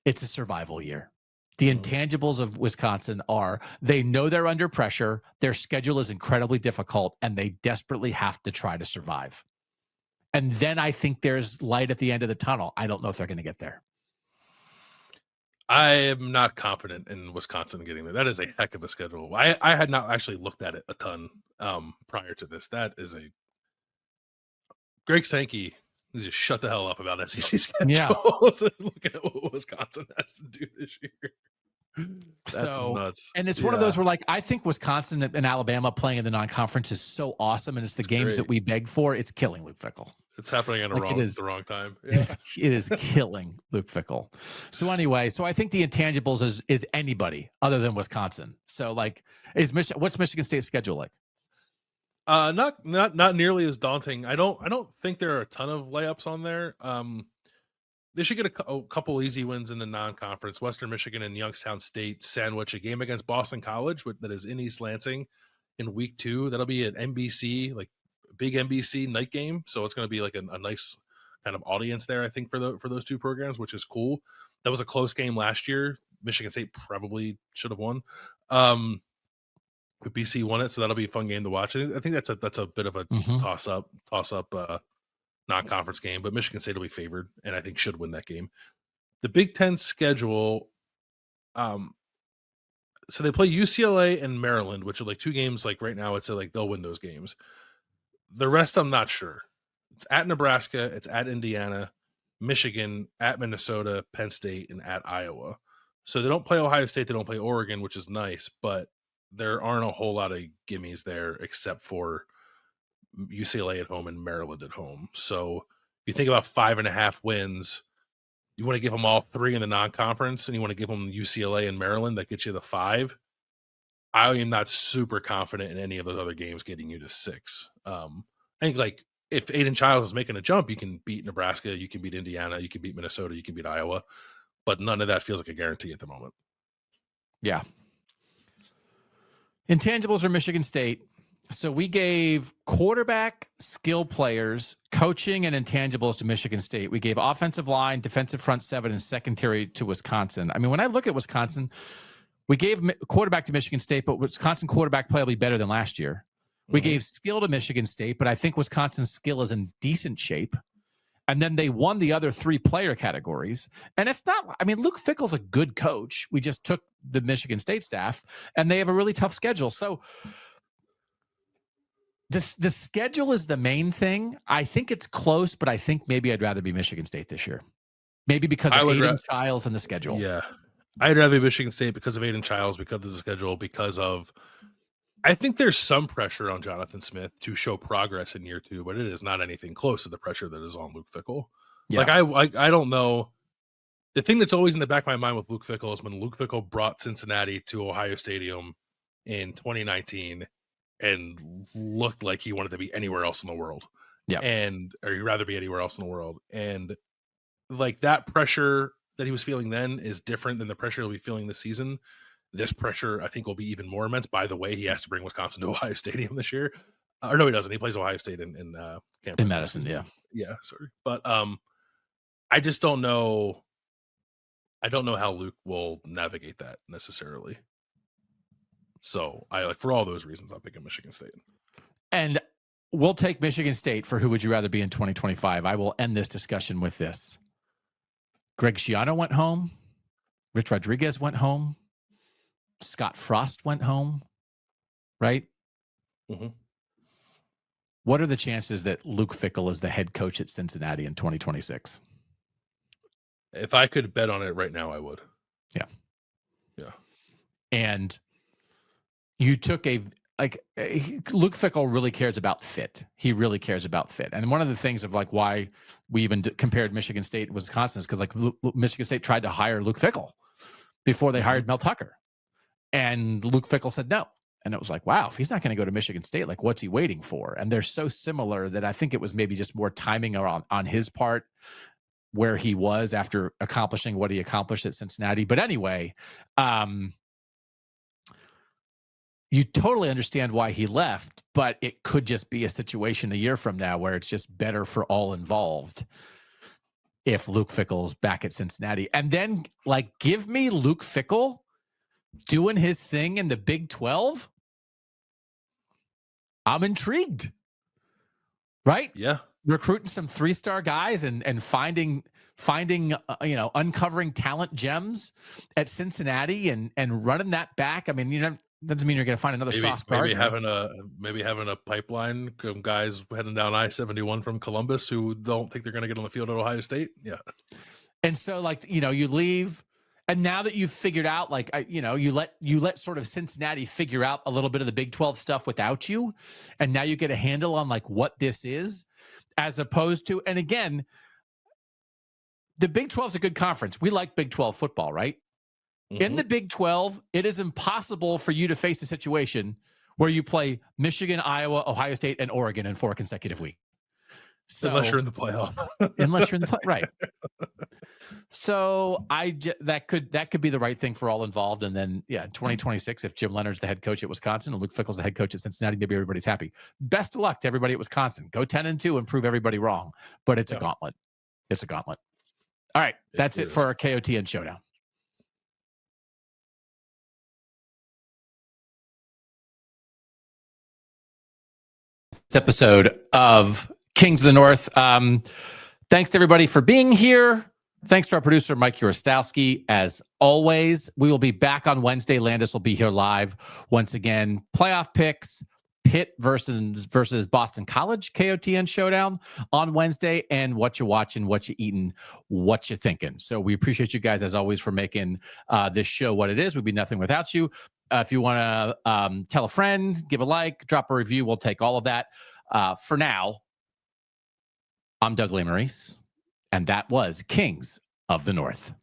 It's a survival year. The intangibles of Wisconsin are they know they're under pressure, their schedule is incredibly difficult, and they desperately have to try to survive. And then I think there's light at the end of the tunnel. I don't know if they're going to get there. I am not confident in Wisconsin getting there. That is a heck of a schedule. I had not actually looked at it a ton prior to this. That is a Greg Sankey needs to shut the hell up about SEC schedules. Yeah. Look at what Wisconsin has to do this year. That's nuts. And it's one of those where, like, I think Wisconsin and Alabama playing in the non-conference is so awesome, and it's the games that we beg for. It's killing Luke Fickell. It's happening at the wrong time. Yeah. It is killing Luke Fickell. So anyway, I think the intangibles is anybody other than Wisconsin. So like, what's Michigan State's schedule like? Not nearly as daunting. I don't think there are a ton of layups on there. They should get a couple easy wins in the non-conference. Western Michigan and Youngstown State sandwich a game against Boston College that is in East Lansing in week 2. That'll be an NBC, like big NBC night game. So it's going to be like a nice kind of audience there, I think, for those two programs, which is cool. That was a close game last year. Michigan State probably should have won. But BC won it, so that'll be a fun game to watch. I think that's a bit of a toss up non-conference game, but Michigan State will be favored and I think should win that game. The Big Ten schedule, so they play UCLA and Maryland, which are like 2 games. Like right now, it's like they'll win those games. The rest, I'm not sure. It's at Nebraska, it's at Indiana, Michigan, at Minnesota, Penn State, and at Iowa. So they don't play Ohio State, they don't play Oregon, which is nice, but there aren't a whole lot of gimmies there except for UCLA at home and Maryland at home. So you think about 5.5 wins, you want to give them all 3 in the non-conference, and you want to give them UCLA and Maryland. That gets you the 5. I am not super confident in any of those other games getting you to 6. I think like if Aiden Childs is making a jump, you can beat Nebraska, you can beat Indiana, you can beat Minnesota, you can beat Iowa, but none of that feels like a guarantee at the moment. Yeah. Intangibles are Michigan State. So we gave quarterback, skill players, coaching, and intangibles to Michigan State. We gave offensive line, defensive front 7, and secondary to Wisconsin. I mean, when I look at Wisconsin, we gave quarterback to Michigan State, but Wisconsin quarterback play will be better than last year. We gave skill to Michigan State, but I think Wisconsin's skill is in decent shape. And then they won the other 3 player categories. And it's not, I mean, Luke Fickell's a good coach. We just took the Michigan State staff, and they have a really tough schedule. So the schedule is the main thing. I think it's close, but I think maybe I'd rather be Michigan State this year. Maybe because of Aiden Childs and the schedule. Yeah. I'd rather be Michigan State because of Aiden Childs, because of the schedule, because of I think there's some pressure on Jonathan Smith to show progress in year 2, but it is not anything close to the pressure that is on Luke Fickell. Yeah. Like I don't know. The thing that's always in the back of my mind with Luke Fickell is when Luke Fickell brought Cincinnati to Ohio Stadium in 2019 and looked like he wanted to be anywhere else in the world. Yeah. Or he'd rather be anywhere else in the world. And like that pressure that he was feeling then is different than the pressure he'll be feeling this season. This pressure, I think, will be even more immense. By the way, he has to bring Wisconsin to Ohio Stadium this year. Or no, he doesn't. He plays Ohio State in Madison. Yeah. Yeah. Sorry. But I just don't know. I don't know how Luke will navigate that necessarily. So I for all those reasons, I'm picking Michigan State. And we'll take Michigan State for who would you rather be in 2025. I will end this discussion with this. Greg Schiano went home. Rich Rodriguez went home. Scott Frost went home. Right? Mm-hmm. What are the chances that Luke Fickell is the head coach at Cincinnati in 2026? If I could bet on it right now, I would. Yeah. Yeah. And you took Luke Fickell really cares about fit. He really cares about fit. And one of the things of like why we even compared Michigan State and Wisconsin is because like Michigan State tried to hire Luke Fickell before they hired Mel Tucker. And Luke Fickell said no. And it was like, wow, if he's not going to go to Michigan State, like what's he waiting for? And they're so similar that I think it was maybe just more timing on his part where he was after accomplishing what he accomplished at Cincinnati. But anyway, you totally understand why he left, but it could just be a situation a year from now where it's just better for all involved if Luke Fickell's back at Cincinnati. And then like give me Luke Fickell doing his thing in the Big 12. I'm intrigued. Right? Yeah. Recruiting some 3-star guys and finding uncovering talent gems at Cincinnati and running that back. I mean, doesn't mean you're going to find another Sauce Gardner. Maybe having a pipeline, guys heading down I-71 from Columbus who don't think they're going to get on the field at Ohio State. Yeah. And so like, you leave, and now that you've figured out, like, you let sort of Cincinnati figure out a little bit of the Big 12 stuff without you. And now you get a handle on like what this is, as opposed to, and again, the Big 12 is a good conference. We like Big 12 football, right? Mm-hmm. In the Big 12, it is impossible for you to face a situation where you play Michigan, Iowa, Ohio State, and Oregon in 4 consecutive weeks. So, unless you're in the playoff. Unless you're in the right. So that could be the right thing for all involved. And then, 2026, if Jim Leonard's the head coach at Wisconsin and Luke Fickell's the head coach at Cincinnati, maybe everybody's happy. Best of luck to everybody at Wisconsin. Go 10-2 and prove everybody wrong. But it's a gauntlet. It's a gauntlet. All right, that's it for our KOTN Showdown. This episode of Kings of the North. Thanks to everybody for being here. Thanks to our producer, Mike Urostowski. As always, we will be back on Wednesday. Landis will be here live once again. Playoff picks, Pitt versus Boston College, KOTN Showdown on Wednesday, and what you're watching, what you're eating, what you're thinking. So we appreciate you guys, as always, for making this show what it is. We'd be nothing without you. If you want to tell a friend, give a like, drop a review, we'll take all of that. For now, I'm Doug Lesmerises, and that was Kings of the North.